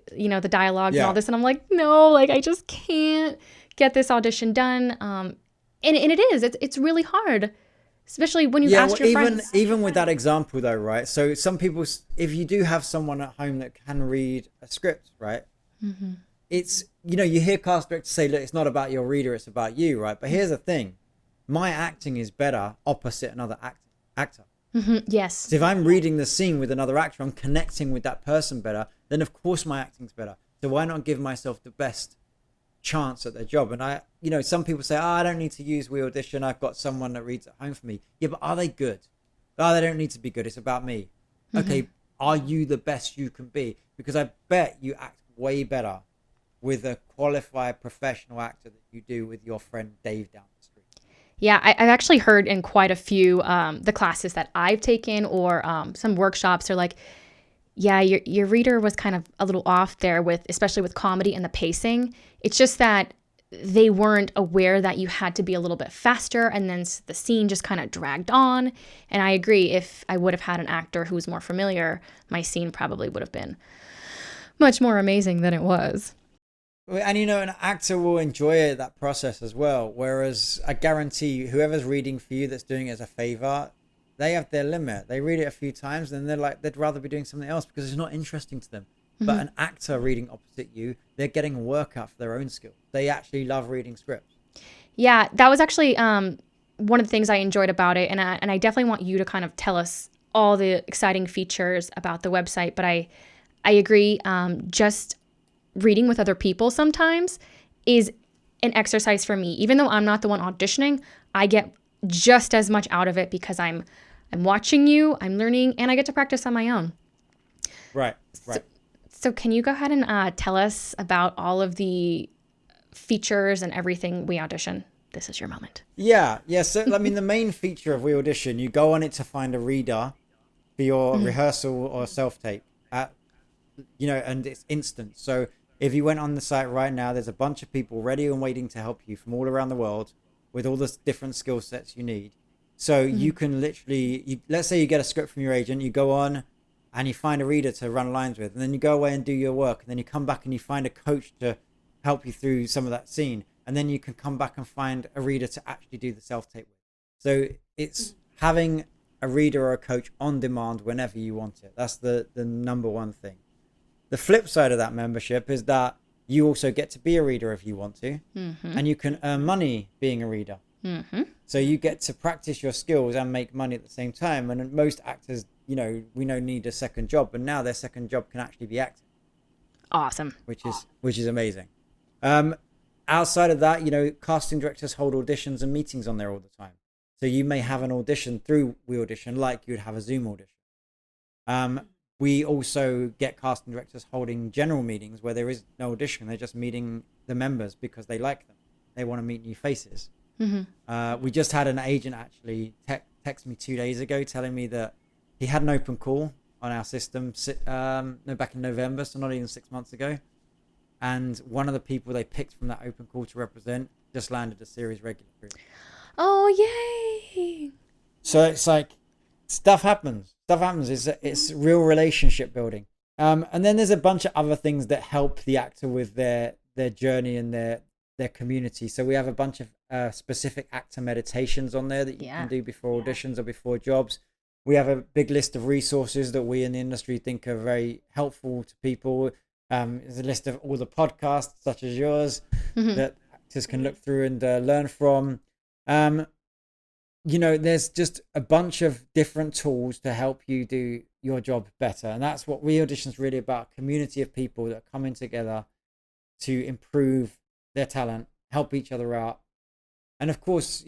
dialogue and all this. And I'm like, no, like, I just can't get this audition done. And it is. It's really hard, especially when you ask your friends. Even with that example, though, right? So some people, if you do have someone at home that can read a script, right? Mm-hmm. It's, you hear cast directors say, look, it's not about your reader, it's about you, right? But here's the thing. My acting is better opposite another actor. Mm-hmm. Yes. So if I'm reading the scene with another actor, I'm connecting with that person better, then of course my acting's better. So why not give myself the best chance at their job? And some people say, I don't need to use WeAudition. I've got someone that reads at home for me. Yeah, but are they good? Oh, they don't need to be good. It's about me. Mm-hmm. Okay, are you the best you can be? Because I bet you act way better with a qualified professional actor that you do with your friend Dave down the street. Yeah, I've actually heard in quite a few the classes that I've taken or some workshops, they're like, yeah, your reader was kind of a little off there especially with comedy and the pacing. It's just that they weren't aware that you had to be a little bit faster, and then the scene just kind of dragged on. And I agree, if I would have had an actor who was more familiar, my scene probably would have been much more amazing than it was. And an actor will enjoy that process as well. Whereas I guarantee whoever's reading for you that's doing it as a favor, they have their limit. They read it a few times and they're like, they'd rather be doing something else because it's not interesting to them. Mm-hmm. But an actor reading opposite you, they're getting a workout for their own skills. They actually love reading scripts. Yeah, that was actually one of the things I enjoyed about it. And I definitely want you to kind of tell us all the exciting features about the website. But I agree, just reading with other people sometimes is an exercise for me. Even though I'm not the one auditioning, I get just as much out of it because I'm watching you, I'm learning, and I get to practice on my own. Right. So can you go ahead and tell us about all of the features and everything WeAudition? This is your moment. Yeah. So, the main feature of WeAudition, you go on it to find a reader for your rehearsal or self-tape. And it's instant. So if you went on the site right now, there's a bunch of people ready and waiting to help you from all around the world with all the different skill sets you need. So you can literally, let's say you get a script from your agent, you go on and you find a reader to run lines with, and then you go away and do your work, and then you come back and you find a coach to help you through some of that scene, and then you can come back and find a reader to actually do the self-tape with. So it's having a reader or a coach on demand whenever you want it. That's the number one thing. The flip side of that membership is that you also get to be a reader if you want to, and you can earn money being a reader. Mm-hmm. So you get to practice your skills and make money at the same time. And most actors, we need a second job, but now their second job can actually be acting. Awesome. Which is amazing. Outside of that, casting directors hold auditions and meetings on there all the time. So you may have an audition through WeAudition like you'd have a Zoom audition. We also get casting directors holding general meetings where there is no audition. They're just meeting the members because they like them. They want to meet new faces. Mm-hmm. We just had an agent actually text me 2 days ago telling me that he had an open call on our system back in November, so not even 6 months ago. And one of the people they picked from that open call to represent just landed a series regular. Oh, yay! So it's like stuff happens. It's real relationship building. And then there's a bunch of other things that help the actor with their journey and their community. So we have a bunch of specific actor meditations on there that you can do before auditions or before jobs. We have a big list of resources that we in the industry think are very helpful to people. There's a list of all the podcasts such as yours that actors can look through and learn from. There's just a bunch of different tools to help you do your job better. And that's what WeAudition is really about, a community of people that are coming together to improve their talent, help each other out. And of course,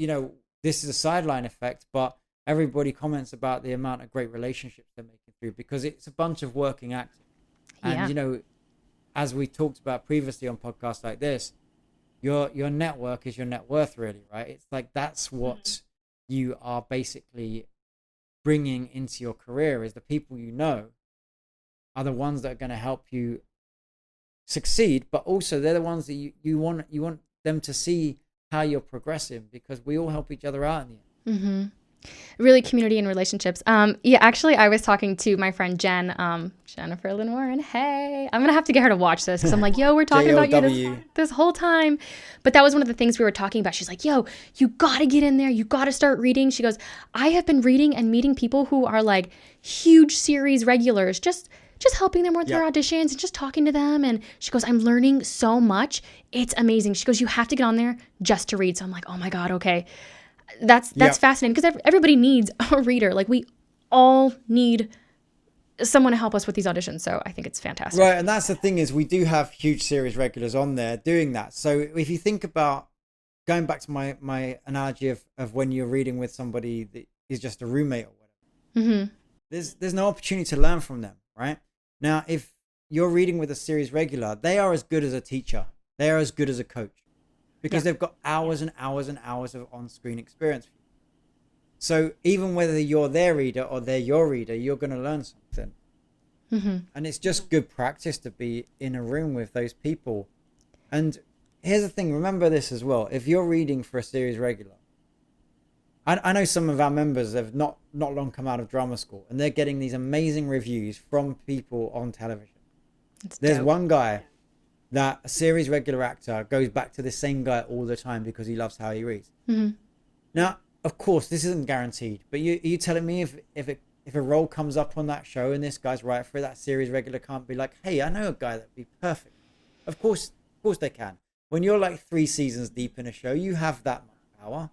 this is a sideline effect, but everybody comments about the amount of great relationships they're making through because it's a bunch of working actors. And, as we talked about previously on podcasts like this, your network is your net worth, really, right? It's like that's what you are basically bringing into your career is the people you know are the ones that are going to help you succeed, but also they're the ones that you want them to see how you're progressing because we all help each other out in the end. Really community and relationships. Yeah, actually, I was talking to my friend Jen, Jennifer Lynn Warren. Hey, I'm gonna have to get her to watch this because I'm like, yo, we're talking about you this whole time. But that was one of the things we were talking about. She's like, yo, you gotta get in there. You gotta start reading. She goes, I have been reading and meeting people who are like huge series regulars, just helping them with their auditions and just talking to them. And she goes, I'm learning so much. It's amazing. She goes, you have to get on there just to read. So I'm like, oh my God, okay. That's fascinating because everybody needs a reader. Like we all need someone to help us with these auditions. So I think it's fantastic. Right. And that's the thing is we do have huge series regulars on there doing that. So if you think about going back to my analogy of when you're reading with somebody that is just a roommate or whatever, there's no opportunity to learn from them. Right. Now, if you're reading with a series regular, they are as good as a teacher. They are as good as a coach. Because they've got hours and hours and hours of on-screen experience. So even whether you're their reader or they're your reader, you're going to learn something. And it's just good practice to be in a room with those people. And here's the thing, remember this as well. If you're reading for a series regular, I know some of our members have not long come out of drama school and they're getting these amazing reviews from people on television. There's one guy that a series regular actor goes back to the same guy all the time because he loves how he reads. Now, of course, this isn't guaranteed, but you telling me if a role comes up on that show and this guy's right for it, that series regular can't be like, hey, I know a guy that'd be perfect. Of course they can. When you're like 3 seasons deep in a show, you have that much power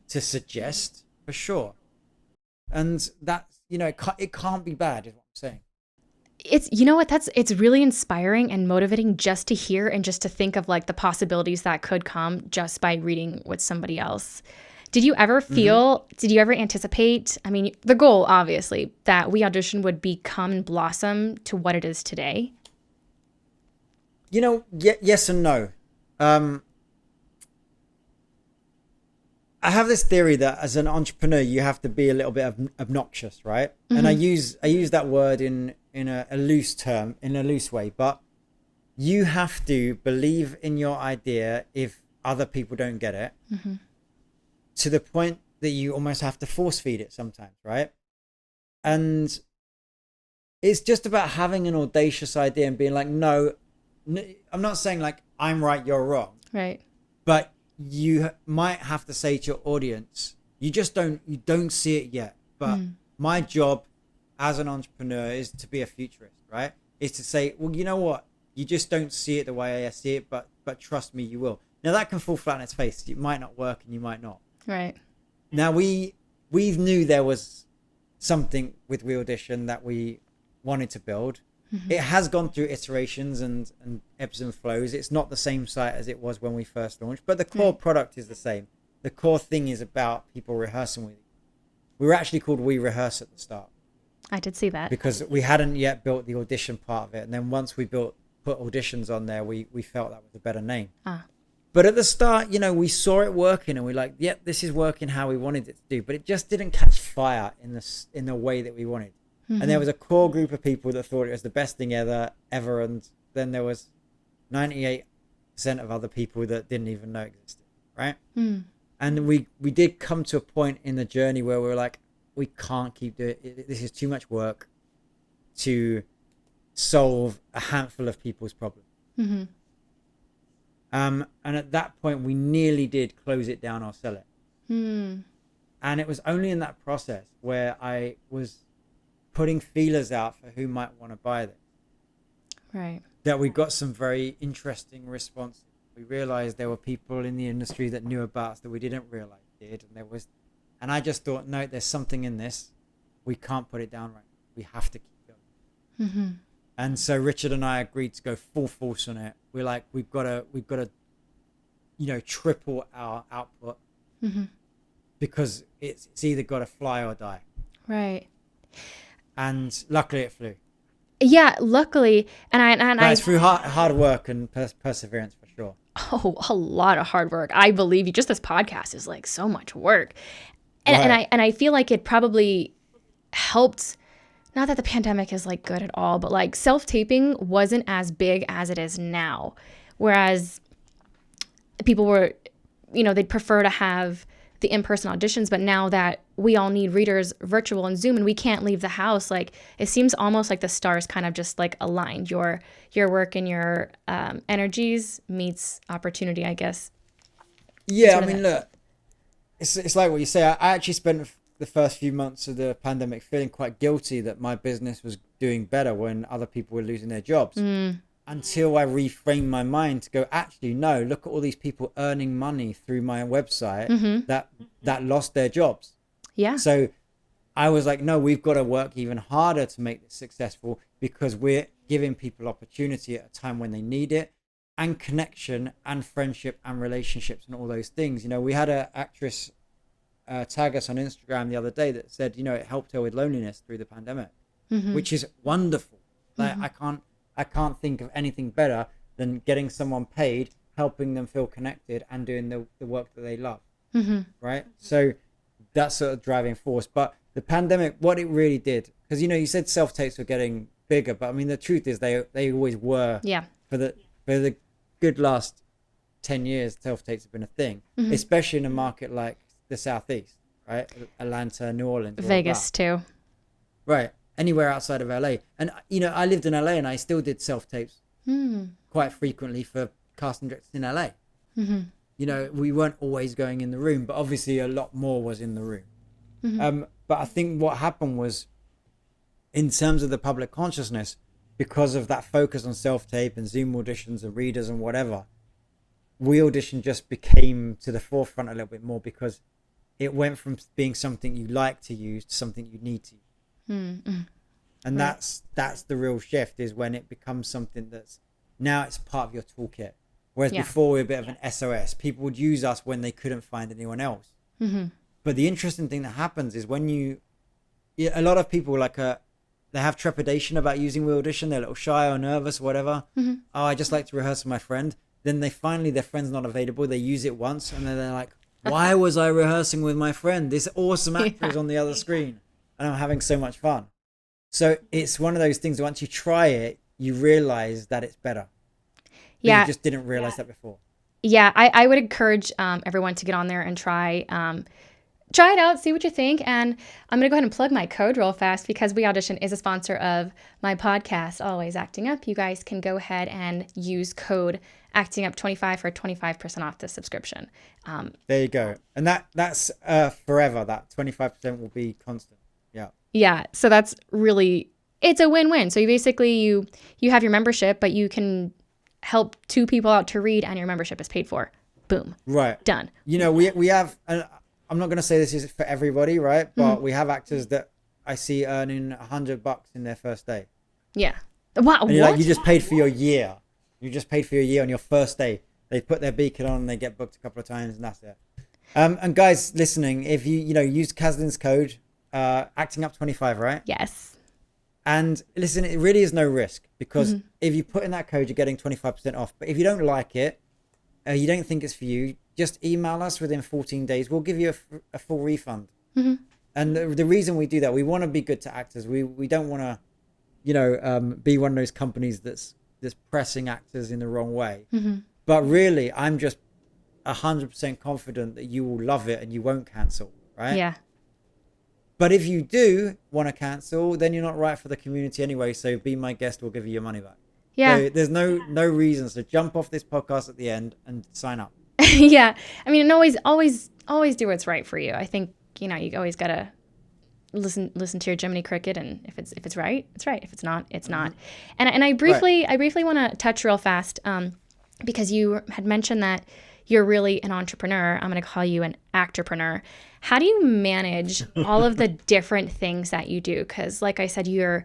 to suggest for sure. And that's, it can't be bad is what I'm saying. It's, you know what, it's really inspiring and motivating just to hear and just to think of like the possibilities that could come just by reading with somebody else. Did you ever anticipate, I mean, the goal obviously that WeAudition would become and blossom to what it is today? Yes and no. I have this theory that as an entrepreneur, you have to be a little bit obnoxious, right? And I use that word in a loose term, in a loose way, but you have to believe in your idea if other people don't get it, to the point that you almost have to force feed it sometimes, right? And it's just about having an audacious idea and being like, no, I'm not saying like I'm right, you're wrong. Right. But you might have to say to your audience, you don't see it yet. But my job as an entrepreneur is to be a futurist, right? Is to say, well, you know what? You just don't see it the way I see it, but trust me, you will. Now that can fall flat on its face. It might not work and you might not. Right. Now we knew there was something with WeAudition that we wanted to build. It has gone through iterations and ebbs and flows. It's not the same site as it was when we first launched, but the core product is the same. The core thing is about people rehearsing with you. We were actually called We Rehearse at the start. I did see that. Because we hadn't yet built the audition part of it. And then once we put auditions on there, we felt that was a better name. But at the start, we saw it working and we're like, yep, this is working how we wanted it to do. But it just didn't catch fire in the way that we wanted. And there was a core group of people that thought it was the best thing ever. And then there was 98% of other people that didn't even know it existed, right? And we did come to a point in the journey where we were like, we can't keep doing it. This is too much work to solve a handful of people's problems. And at that point, we nearly did close it down or sell it. And it was only in that process where I was putting feelers out for who might want to buy this. Right. That we got some very interesting responses. We realized there were people in the industry that knew about us that we didn't realize did. And I just thought, no, there's something in this. We can't put it down right now. We have to keep going. And so Richard and I agreed to go full force on it. We're like, we've got to, triple our output because it's either got to fly or die. Right. And luckily it flew. Yeah, luckily. And it's through hard work and perseverance for sure. Oh, a lot of hard work. I believe you. Just this podcast is like so much work. And I feel like it probably helped. Not that the pandemic is like good at all, but like self-taping wasn't as big as it is now. Whereas people were, they'd prefer to have the in-person auditions, but now that we all need readers virtual and Zoom and we can't leave the house, like it seems almost like the stars kind of just like aligned. Your work and your energies meets opportunity, I guess. Yeah, I mean, look, it's like what you say. I actually spent the first few months of the pandemic feeling quite guilty that my business was doing better when other people were losing their jobs. Until I reframed my mind to go, actually, no, look at all these people earning money through my website that lost their jobs. Yeah. So I was like, no, we've got to work even harder to make this successful, because we're giving people opportunity at a time when they need it, and connection and friendship and relationships and all those things. You know, we had an actress tag us on Instagram the other day that said, you know, it helped her with loneliness through the pandemic, which is wonderful. Like I can't think of anything better than getting someone paid, helping them feel connected, and doing the work that they love. Right? So that's sort of driving force. But the pandemic, what it really did, because, you know, you said self-tapes were getting bigger, but I mean, the truth is they always were. Yeah. For the good last 10 years, self-tapes have been a thing, especially in a market like the Southeast, right? Atlanta, New Orleans. Vegas too. Right. Anywhere outside of LA. And, you know, I lived in LA and I still did self-tapes quite frequently for casting directors in LA. You know, we weren't always going in the room, but obviously a lot more was in the room. But I think what happened was, in terms of the public consciousness, because of that focus on self-tape and Zoom auditions and readers and whatever, WeAudition just became to the forefront a little bit more, because it went from being something you like to use to something you need to use. And that's the real shift, is when it becomes something that's now it's part of your toolkit. Whereas before we were a bit of an SOS. People would use us when they couldn't find anyone else. But the interesting thing that happens is when a lot of people they have trepidation about using WeAudition. They're a little shy or nervous or whatever. Oh, I just like to rehearse with my friend. Then their friend's not available. They use it once and then they're like, why was I rehearsing with my friend? This awesome actor is on the other screen and I'm having so much fun. So it's one of those things that once you try it, you realize that it's better. You just didn't realize that before. Yeah, I would encourage everyone to get on there and try it out, see what you think. And I'm going to go ahead and plug my code real fast, because WeAudition is a sponsor of my podcast, Always Acting Up. You guys can go ahead and use code ActingUp25 for 25% off the subscription. There you go. And that's forever. That 25% will be constant. Yeah. Yeah. So that's really, it's a win-win. So you basically, you have your membership, but you can help 2 people out to read and your membership is paid for. Boom. Right. Done. You know, we have, I'm not going to say this is for everybody, right? But we have actors that I see earning $100 in their first day. Yeah. Wow. And you're like, you just paid for your year. You just paid for your year on your first day. They put their beacon on and they get booked a couple of times and that's it. And guys listening, if you use Kaslin's code, ActingUp25, right? Yes. And listen, it really is no risk, because if you put in that code, you're getting 25% off. But if you don't like it, you don't think it's for you, just email us within 14 days. We'll give you a full refund. And the reason we do that, we want to be good to actors. We don't want to, be one of those companies that's pressing actors in the wrong way. But really, I'm just 100% confident that you will love it and you won't cancel, right? Yeah. But if you do want to cancel, then you're not right for the community anyway. So be my guest, we'll give you your money back. Yeah. So there's no reason. So jump off this podcast at the end and sign up. Yeah. I mean, and always do what's right for you. I think, you always got to listen to your Jiminy Cricket, and if it's right, it's right. If it's not, it's not. And I briefly want to touch real fast, because you had mentioned that you're really an entrepreneur. I'm going to call you an actorpreneur. How do you manage all of the different things that you do? Because like I said, you're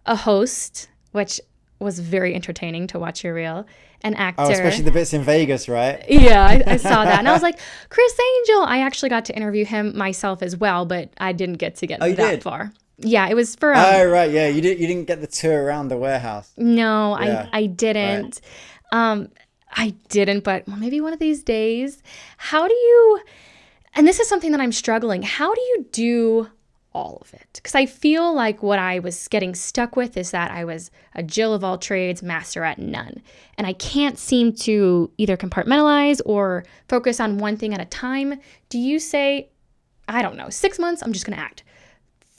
a host, which was very entertaining to watch your reel, an actor. Oh, especially the bits in Vegas, right? Yeah, I saw that. And I was like, Chris Angel. I actually got to interview him myself as well, but I didn't get to get that far. Yeah, it was for... oh, right. Yeah, you didn't get the tour around the warehouse. No, yeah. I didn't. Right. I didn't, but maybe one of these days. How do you... And this is something that I'm struggling. How do you do all of it? Because I feel like what I was getting stuck with is that I was a Jill of all trades, master at none. And I can't seem to either compartmentalize or focus on one thing at a time. Do you say, I don't know, 6 months, I'm just going to act.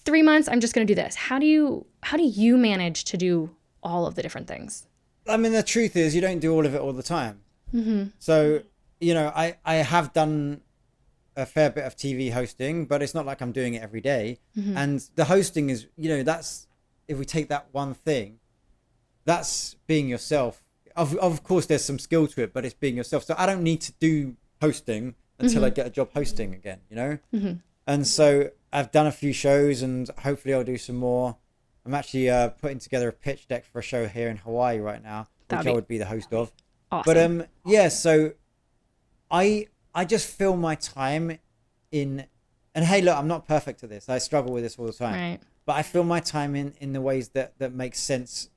3 months, I'm just going to do this. How do you manage to do all of the different things? I mean, the truth is you don't do all of it all the time. So, I have done a fair bit of TV hosting, but it's not like I'm doing it every day. And the hosting is, that's, if we take that one thing, that's being yourself. Of course, there's some skill to it, but it's being yourself. So I don't need to do hosting until I get a job hosting again, And so I've done a few shows and hopefully I'll do some more. I'm actually putting together a pitch deck for a show here in Hawaii right now, which I would be the host of. Awesome. But so I just fill my time in, and hey, look, I'm not perfect at this. I struggle with this all the time. Right. But I fill my time in the ways that make sense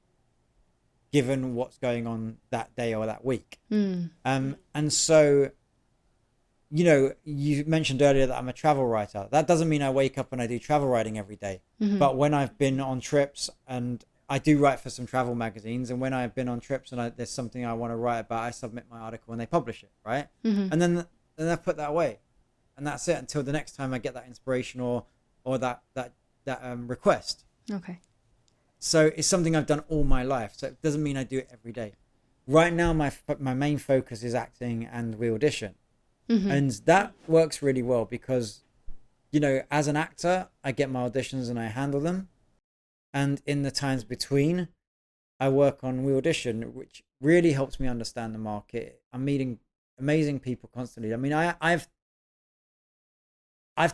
given what's going on that day or that week. And so, you mentioned earlier that I'm a travel writer. That doesn't mean I wake up and I do travel writing every day. But when I've been on trips, and I do write for some travel magazines, and when I've been on trips and there's something I want to write about, I submit my article and they publish it, right? And then I put that away, and that's it until the next time I get that inspiration or that request. Okay. So it's something I've done all my life. So it doesn't mean I do it every day. Right now, my main focus is acting and WeAudition. And that works really well because, as an actor, I get my auditions and I handle them. And in the times between, I work on WeAudition, which really helps me understand the market. I'm meeting amazing people constantly. I mean, I've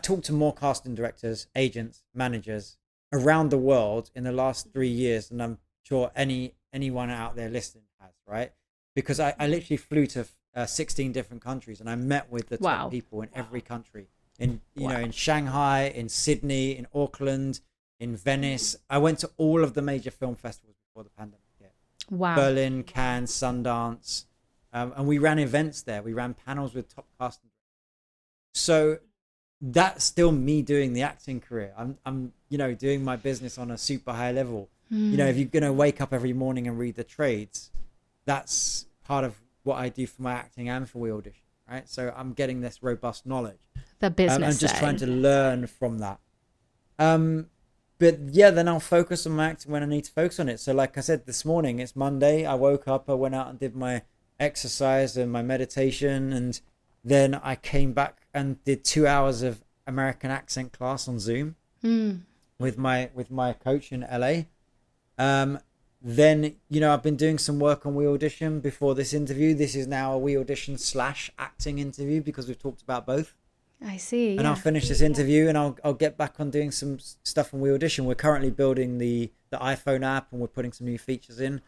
talked to more casting directors, agents, managers around the world in the last 3 years than I'm sure anyone out there listening has, right? Because I literally flew to 16 different countries and I met with the top people in every country. In Shanghai, in Sydney, in Auckland, in Venice. I went to all of the major film festivals before the pandemic hit. Wow. Berlin, Cannes, Sundance. And we ran events there. We ran panels with top casting directors. So that's still me doing the acting career. I'm doing my business on a super high level. If you're going to wake up every morning and read the trades, that's part of what I do for my acting and for WeAudition, right? So I'm getting this robust knowledge. The business I'm just side. trying to learn from that. But yeah, then I'll focus on my acting when I need to focus on it. So like I said, this morning, it's Monday. I woke up, I went out and did my exercise and my meditation. And then I came back and did 2 hours of American accent class on Zoom with my coach in LA. Then, I've been doing some work on WeAudition before this interview. This is now a WeAudition / acting interview because we've talked about both. I see. And I'll finish this interview and I'll get back on doing some stuff on WeAudition. We're currently building the iPhone app and we're putting some new features in.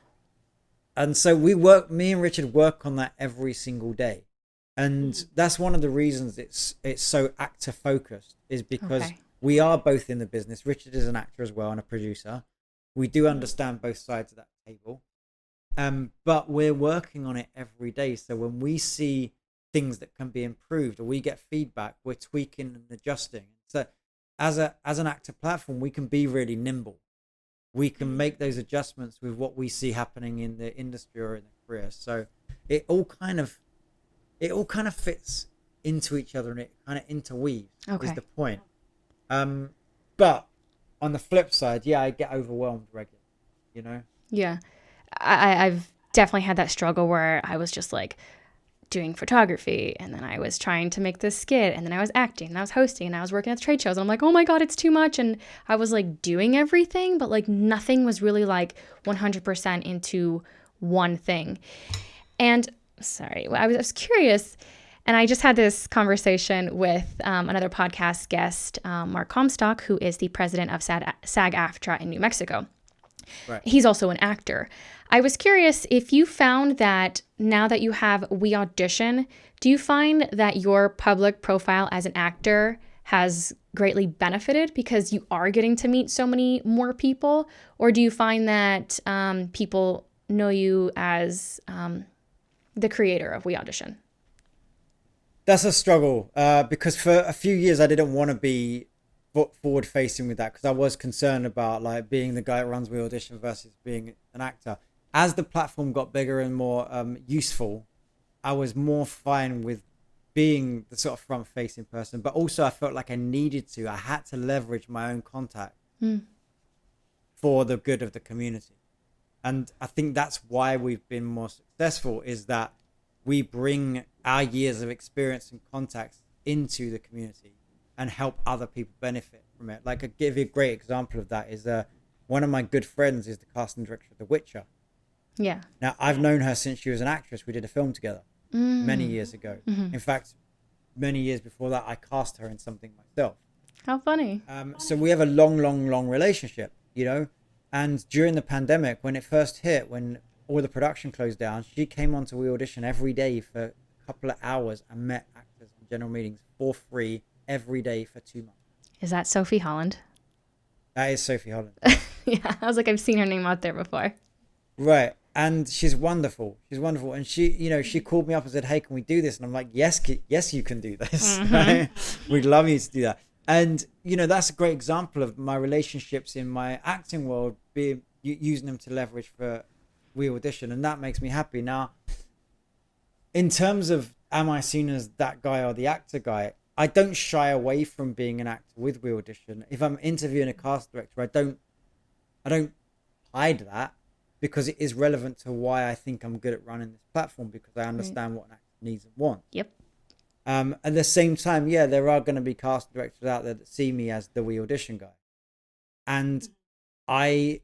And so me and Richard work on that every single day. And that's one of the reasons it's so actor focused, is because we are both in the business. Richard is an actor as well and a producer. We do understand both sides of that table. But we're working on it every day. So when we see things that can be improved or we get feedback, we're tweaking and adjusting. So as an actor platform, we can be really nimble. We can make those adjustments with what we see happening in the industry or in the career. So it all kind of fits into each other and it kind of interweaves is the point. But on the flip side, I get overwhelmed regularly, Yeah. I've definitely had that struggle where I was just like doing photography and then I was trying to make this skit and then I was acting and I was hosting and I was working at the trade shows and I'm like, oh my God, it's too much. And I was like doing everything, but like nothing was really like 100% into one thing. And sorry, I was curious. And I just had this conversation with another podcast guest, Mark Comstock, who is the president of SAG-AFTRA in New Mexico. Right. He's also an actor. I was curious if you found that now that you have WeAudition, do you find that your public profile as an actor has greatly benefited because you are getting to meet so many more people? Or do you find that people know you as the creator of WeAudition? That's a struggle because for a few years I didn't want to be forward facing with that, because I was concerned about like being the guy that runs WeAudition versus being an actor. As the platform got bigger and more useful, I was more fine with being the sort of front facing person, but also I felt like I had to leverage my own contact for the good of the community. And I think that's why we've been more successful, is that we bring our years of experience and contacts into the community and help other people benefit from it. Like, I give you a great example of that is one of my good friends is the casting director of The Witcher. Yeah. Now, I've known her since she was an actress. We did a film together many years ago. In fact, many years before that, I cast her in something myself. How funny. So we have a long relationship, you know. And during the pandemic, when it first hit, when all the production closed down, she came onto WeAudition every day for a couple of hours and met actors in general meetings for free every day for 2 months. Is that Sophie Holland? That is Sophie Holland. Yeah, I was like, I've seen her name out there before. Right. And she's wonderful. And she called me up and said, hey, can we do this? And I'm like, yes, you can do this. Right? We'd love you to do that. And, that's a great example of my relationships in my acting world, using them to leverage for WeAudition. And that makes me happy. Now, in terms of, am I seen as that guy or the actor guy? I don't shy away from being an actor with WeAudition. If I'm interviewing a cast director, I don't hide that, because it is relevant to why I think I'm good at running this platform, because I understand what an actor needs and wants. Yep. At the same time, yeah, there are going to be cast directors out there that see me as the WeAudition guy. And I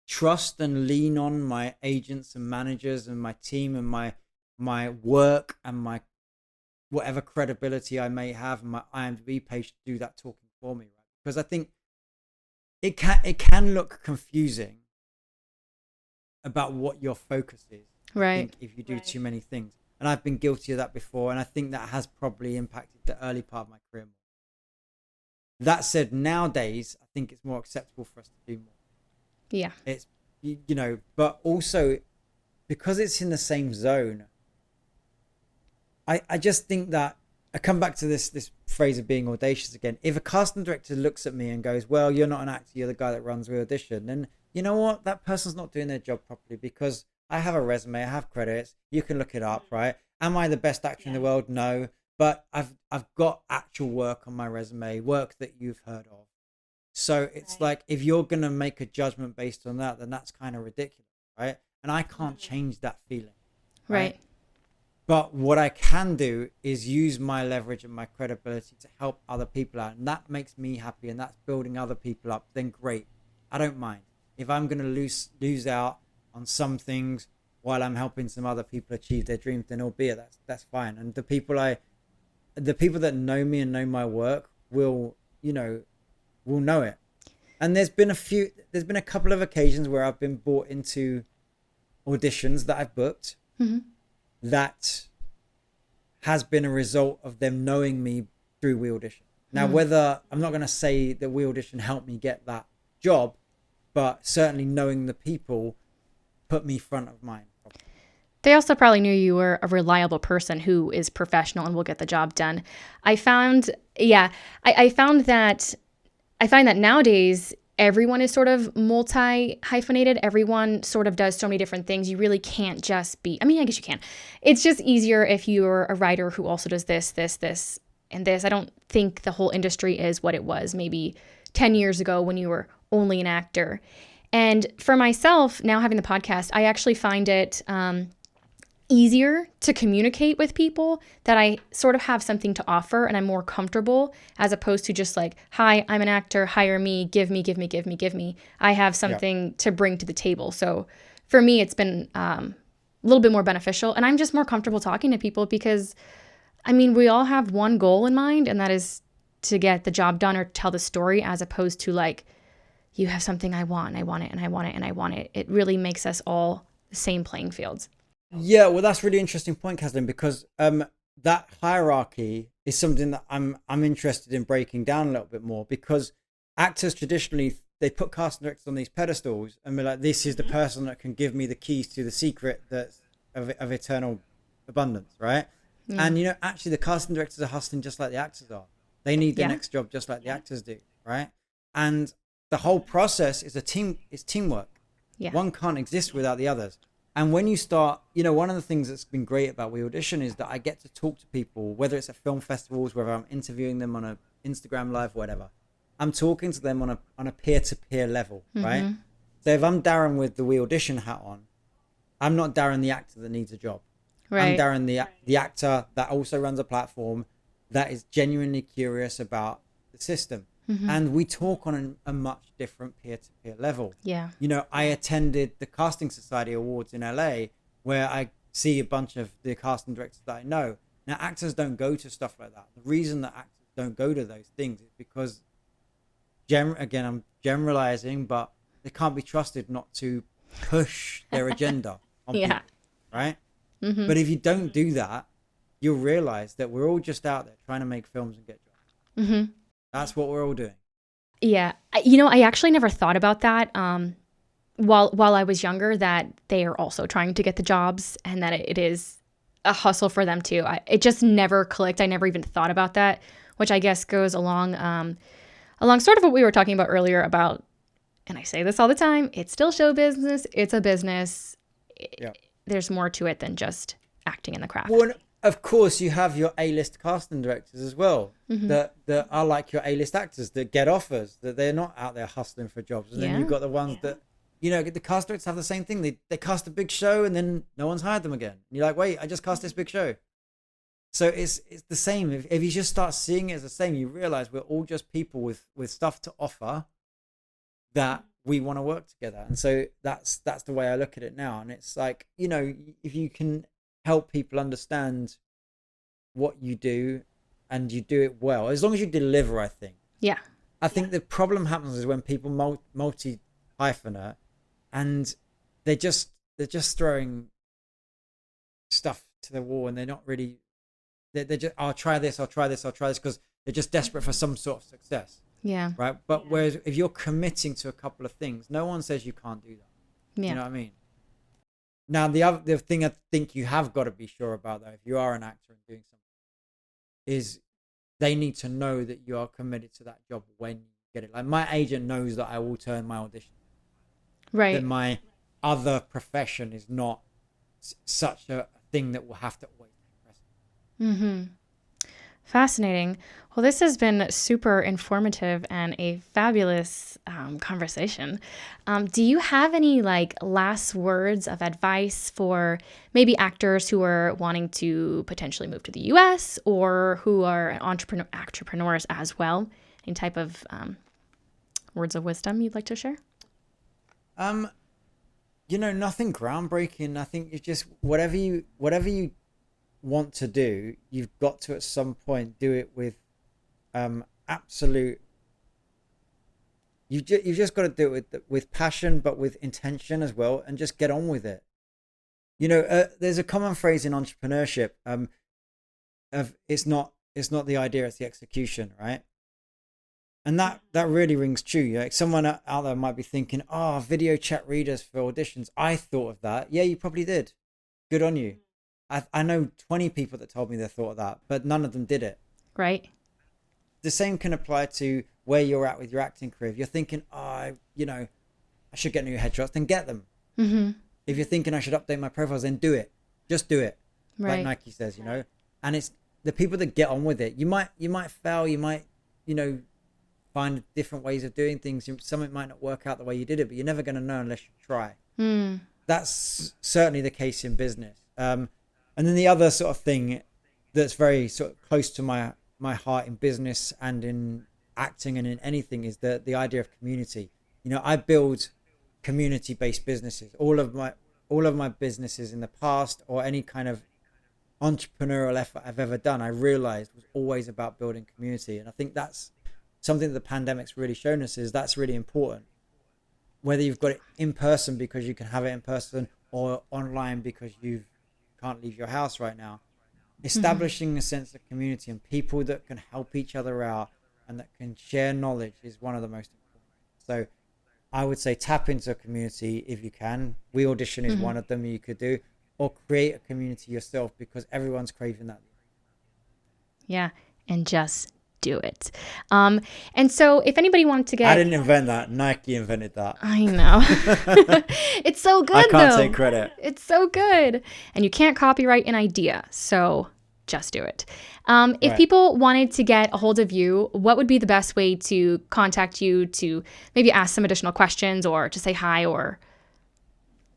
trust and lean on my agents and managers and my team and my work and my whatever credibility I may have and my IMDb page to do that talking for me, right? Because I think it can look confusing about what your focus is, right? I think, if you do too many things. And I've been guilty of that before, and I think that has probably impacted the early part of my career more. That said, nowadays I think it's more acceptable for us to do more. Yeah. It's but also because it's in the same zone, I just think that I come back to this phrase of being audacious again. If a casting director looks at me and goes, well, you're not an actor, you're the guy that runs WeAudition, then you know what? That person's not doing their job properly, because I have a resume, I have credits, you can look it up, right? Am I the best actor in the world? No. But I've got actual work on my resume, work that you've heard of. So it's like, if you're going to make a judgment based on that, then that's kind of ridiculous, right? And I can't change that feeling. Right. But what I can do is use my leverage and my credibility to help other people out. And that makes me happy, and that's building other people up. Then great. I don't mind. If I'm going to lose out on some things while I'm helping some other people achieve their dreams, then albeit that's fine. And the people that know me and know my work will know it. And there's been a couple of occasions where I've been brought into auditions that I've booked that has been a result of them knowing me through WeAudition. Now, whether, I'm not going to say that WeAudition helped me get that job, but certainly knowing the people put me front of mind. They also probably knew you were a reliable person who is professional and will get the job done. I find that nowadays everyone is sort of multi-hyphenated. Everyone sort of does so many different things. You really can't just be, I mean, I guess you can. It's just easier if you're a writer who also does this, and this. I don't think the whole industry is what it was maybe 10 years ago when you were only an actor. And for myself, now having the podcast, I actually find it easier to communicate with people, that I sort of have something to offer and I'm more comfortable, as opposed to just like, hi, I'm an actor, hire me, give me. I have something to bring to the table. So for me, it's been a little bit more beneficial, and I'm just more comfortable talking to people because, I mean, we all have one goal in mind, and that is to get the job done or tell the story, as opposed to like, you have something I want, and I want it, and I want it, and I want it. It really makes us all the same playing fields. Yeah, well, that's a really interesting point, Kathleen, because that hierarchy is something that I'm interested in breaking down a little bit more, because actors traditionally, they put casting directors on these pedestals and be like, this is the person that can give me the keys to the secret that's of eternal abundance, right? And actually the casting directors are hustling just like the actors are. They need the next job just like the actors do. right? And the whole process is teamwork. Yeah. One can't exist without the others. And when you start, one of the things that's been great about WeAudition is that I get to talk to people, whether it's at film festivals, whether I'm interviewing them on an Instagram live, whatever. I'm talking to them on a peer-to-peer level, right? So if I'm Darren with the WeAudition hat on, I'm not Darren the actor that needs a job. Right. I'm Darren the actor that also runs a platform that is genuinely curious about the system. And we talk on a much different peer-to-peer level. Yeah. I attended the Casting Society Awards in LA, where I see a bunch of the casting directors that I know. Now, actors don't go to stuff like that. The reason that actors don't go to those things is because, again, I'm generalizing, but they can't be trusted not to push their agenda on people, right? But if you don't do that, you'll realize that we're all just out there trying to make films and get jobs. That's what we're all doing. Yeah. I actually never thought about that while I was younger, that they are also trying to get the jobs and that it is a hustle for them too. It just never clicked. I never even thought about that, which I guess goes along sort of what we were talking about earlier about, and I say this all the time, it's still show business. It's a business. There's more to it than just acting in the craft. Well, of course, you have your A-list casting directors as well, that are like your A-list actors that get offers, that they're not out there hustling for jobs. And then you've got the ones that, the cast directors have the same thing. They cast a big show and then no one's hired them again. And you're like, wait, I just cast this big show. So it's the same. If you just start seeing it as the same, you realize we're all just people with stuff to offer that we want to work together. And so that's the way I look at it now. And it's like, if you can help people understand what you do and you do it well, as long as you deliver, I think. Yeah. I think the problem happens is when people multi-hyphenate and they're just throwing stuff to the wall, and they're not really, they're just, I'll try this because they're just desperate for some sort of success. Yeah. Right. But whereas if you're committing to a couple of things, no one says you can't do that. Yeah. You know what I mean? Now, the thing I think you have got to be sure about, though, if you are an actor and doing something, is they need to know that you are committed to that job when you get it. Like, my agent knows that I will turn my audition. Right. That my other profession is not such a thing that will have to always be present. Fascinating. Well, this has been super informative and a fabulous conversation. Do you have any last words of advice for maybe actors who are wanting to potentially move to the US or who are entrepreneurs as well? Any type of words of wisdom you'd like to share? Nothing groundbreaking. I think it's just whatever you want to do, you've got to at some point do it with absolute. You've just got to do it with passion, but with intention as well, and just get on with it. There's a common phrase in entrepreneurship of it's not the idea, it's the execution, right? And that really rings true. Like, someone out there might be thinking, video chat readers for auditions. I thought of that. Yeah, you probably did. Good on you. I know 20 people that told me they thought of that, but none of them did it. Right. The same can apply to where you're at with your acting career. If you're thinking, I should get new headshots, then get them. If you're thinking I should update my profiles, then do it. Just do it. Right. Like Nike says, and it's the people that get on with it. You might fail. You might, find different ways of doing things. Something might not work out the way you did it, but you're never going to know unless you try. That's certainly the case in business. And then the other sort of thing that's very sort of close to my heart in business and in acting and in anything is the idea of community. I build community-based businesses. All of my businesses in the past, or any kind of entrepreneurial effort I've ever done, I realized was always about building community. And I think that's something that the pandemic's really shown us, is that's really important. Whether you've got it in person because you can have it in person, or online because you can't leave your house right now, establishing a sense of community and people that can help each other out and that can share knowledge is one of the most important. So I would say tap into a community if you can. WeAudition is one of them you could do, or create a community yourself, because everyone's craving that. Yeah, and just do it. And so if anybody wanted to get... I didn't invent that. Nike invented that. I know. It's so good, I can't though. take credit. It's so good. And you can't copyright an idea. So just do it. If people wanted to get a hold of you, what would be the best way to contact you, to maybe ask some additional questions or to say hi, or...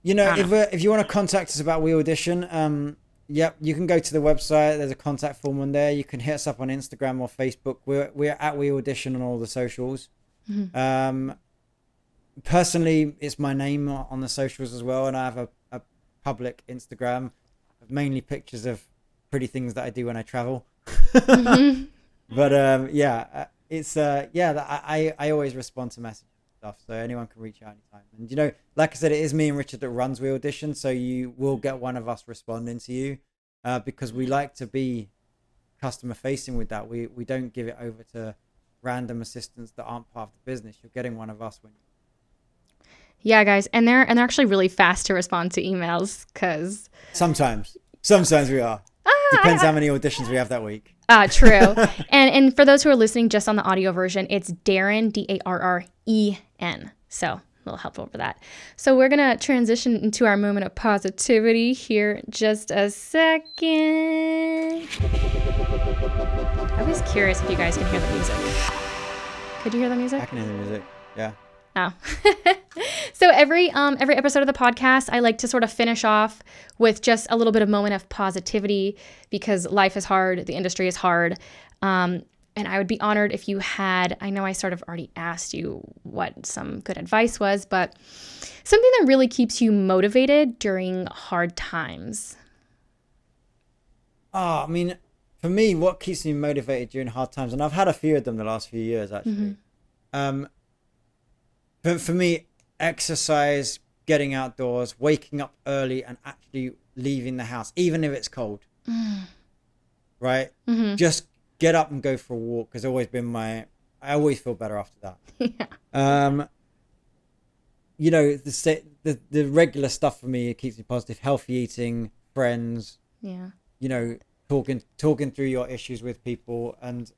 If you want to contact us about WeAudition, you can go to the website. There's a contact form on there. You can hit us up on Instagram or Facebook. We're at WeAudition on all the socials. Mm-hmm. Personally, it's my name on the socials as well, and I have a public Instagram, mainly pictures of pretty things that I do when I travel. Mm-hmm. But I always respond to messages and stuff, so anyone can reach out anytime. And like I said, it is me and Richard that runs WeAudition, so you will get one of us responding to you, because we like to be customer facing with that. We don't give it over to random assistants that aren't part of the business. You're getting one of us when. Yeah, guys, and they're actually really fast to respond to emails, because sometimes we are. Depends how many auditions we have that week. True. and for those who are listening just on the audio version, it's Darren, Darren. So a little helpful for that. So we're going to transition into our moment of positivity here in just a second. I was curious if you guys can hear the music. Could you hear the music? I can hear the music, yeah. Oh. So every episode of the podcast, I like to sort of finish off with just a little bit of moment of positivity, because life is hard, the industry is hard. And I would be honored if you had, I know I sort of already asked you what some good advice was, but something that really keeps you motivated during hard times. I mean, for me, what keeps me motivated during hard times, and I've had a few of them the last few years, actually. Mm-hmm. But for me, exercise, getting outdoors, waking up early and actually leaving the house, even if it's cold. Right? Mm-hmm. Just get up and go for a walk has always been I always feel better after that. Yeah. The regular stuff for me, it keeps me positive. Healthy eating, friends. Yeah. Talking through your issues with people, and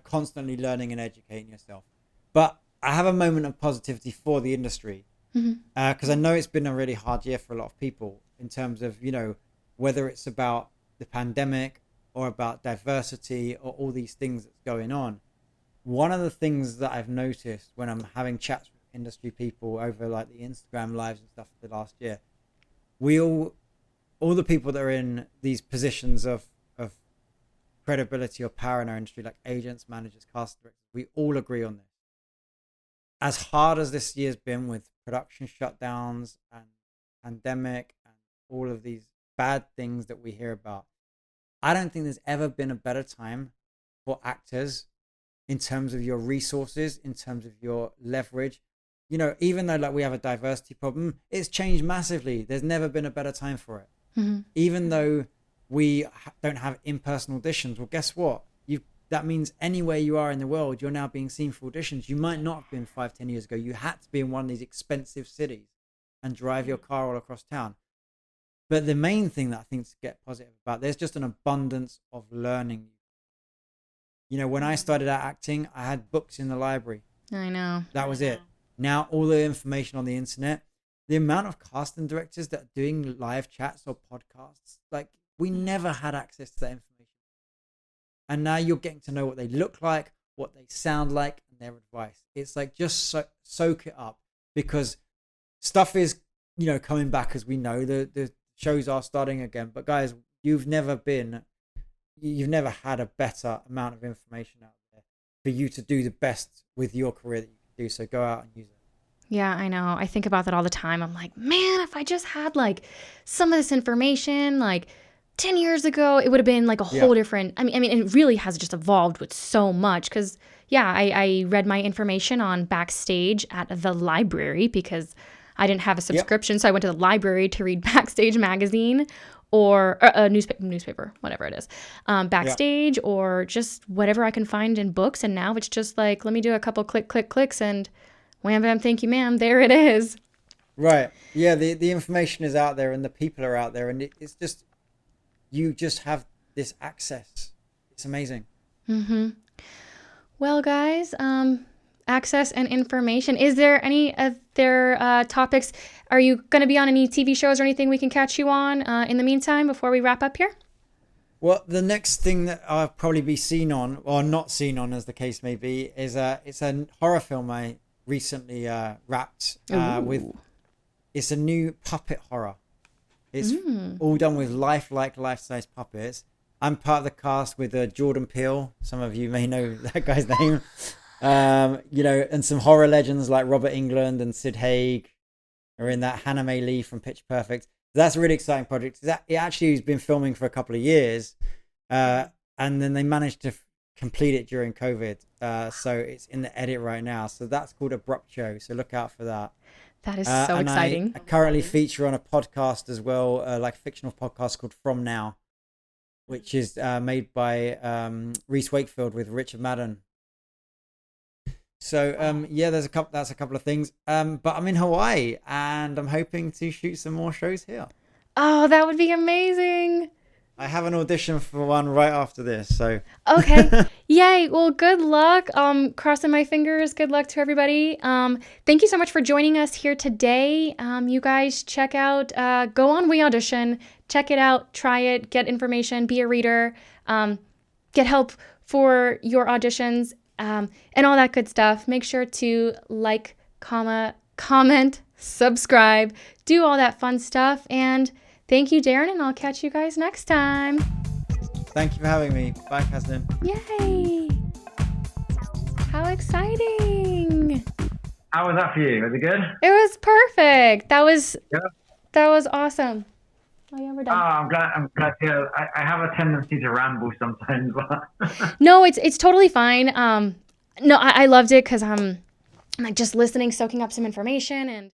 constantly learning and educating yourself. But I have a moment of positivity for the industry, because I know it's been a really hard year for a lot of people in terms of, whether it's about the pandemic or about diversity or all these things that's going on. One of the things that I've noticed when I'm having chats with industry people over like the Instagram lives and stuff for the last year, all the people that are in these positions of credibility or power in our industry, like agents, managers, cast directors, we all agree on this. As hard as this year's been with production shutdowns and pandemic and all of these bad things that we hear about, I don't think there's ever been a better time for actors in terms of your resources, in terms of your leverage. Even though like we have a diversity problem, it's changed massively. There's never been a better time for it. Mm-hmm. Even though we don't have in-person auditions, well, guess what? That means anywhere you are in the world, you're now being seen for auditions. You might not have been 5-10 years ago. You had to be in one of these expensive cities and drive your car all across town. But the main thing that I think to get positive about, there's just an abundance of learning. When I started out acting, I had books in the library. I know. That was it. Now all the information on the internet, the amount of casting directors that are doing live chats or podcasts, like we never had access to that information. And now you're getting to know what they look like, what they sound like, and their advice. It's like just soak it up, because stuff is, coming back, as we know. The shows are starting again. But guys, you've never had a better amount of information out there for you to do the best with your career that you can do. So go out and use it. Yeah, I know. I think about that all the time. I'm like, man, if I just had like some of this information, like 10 years ago, it would have been like a whole different, I mean, it really has just evolved with so much, because I read my information on Backstage at the library because I didn't have a subscription. So I went to the library to read Backstage magazine or a newspaper, whatever it is, Backstage or just whatever I can find in books. And now it's just like, let me do a couple clicks and wham, bam, thank you, ma'am. There it is. Right. Yeah. The information is out there and the people are out there, and it's just, you just have this access. It's amazing. Mm-hmm. Well, guys, access and information. Is there any other topics? Are you going to be on any TV shows or anything we can catch you on in the meantime before we wrap up here? Well, the next thing that I'll probably be seen on, or not seen on as the case may be, is it's a horror film I recently wrapped with. It's a new puppet horror. It's all done with life-size puppets. I'm part of the cast with Jordan Peele. Some of you may know that guy's name. And some horror legends like Robert Englund and Sid Haig are in that. Hannah May Lee from Pitch Perfect. That's a really exciting project. It actually has been filming for a couple of years, and then they managed to complete it during COVID. So it's in the edit right now. So that's called Abrupt Show. So look out for that. That is so exciting. I currently feature on a podcast as well, like a fictional podcast called From Now, which is made by Reese Wakefield with Richard Madden. So that's a couple of things. But I'm in Hawaii and I'm hoping to shoot some more shows here. Oh, that would be amazing. I have an audition for one right after this. So okay. Yay. Well, good luck. Crossing my fingers. Good luck to everybody. Thank you so much for joining us here today. You guys check out, go on WeAudition, check it out, try it, get information, be a reader, get help for your auditions, and all that good stuff. Make sure to like, comment, subscribe, do all that fun stuff. And thank you, Darren, and I'll catch you guys next time. Thank you for having me. Bye, Kathleen. Yay! How exciting! How was that for you? Was it good? It was perfect. That was awesome. Oh yeah, we're done. I'm glad to hear. I have a tendency to ramble sometimes, but No, it's totally fine. No, I loved it because I'm like just listening, soaking up some information and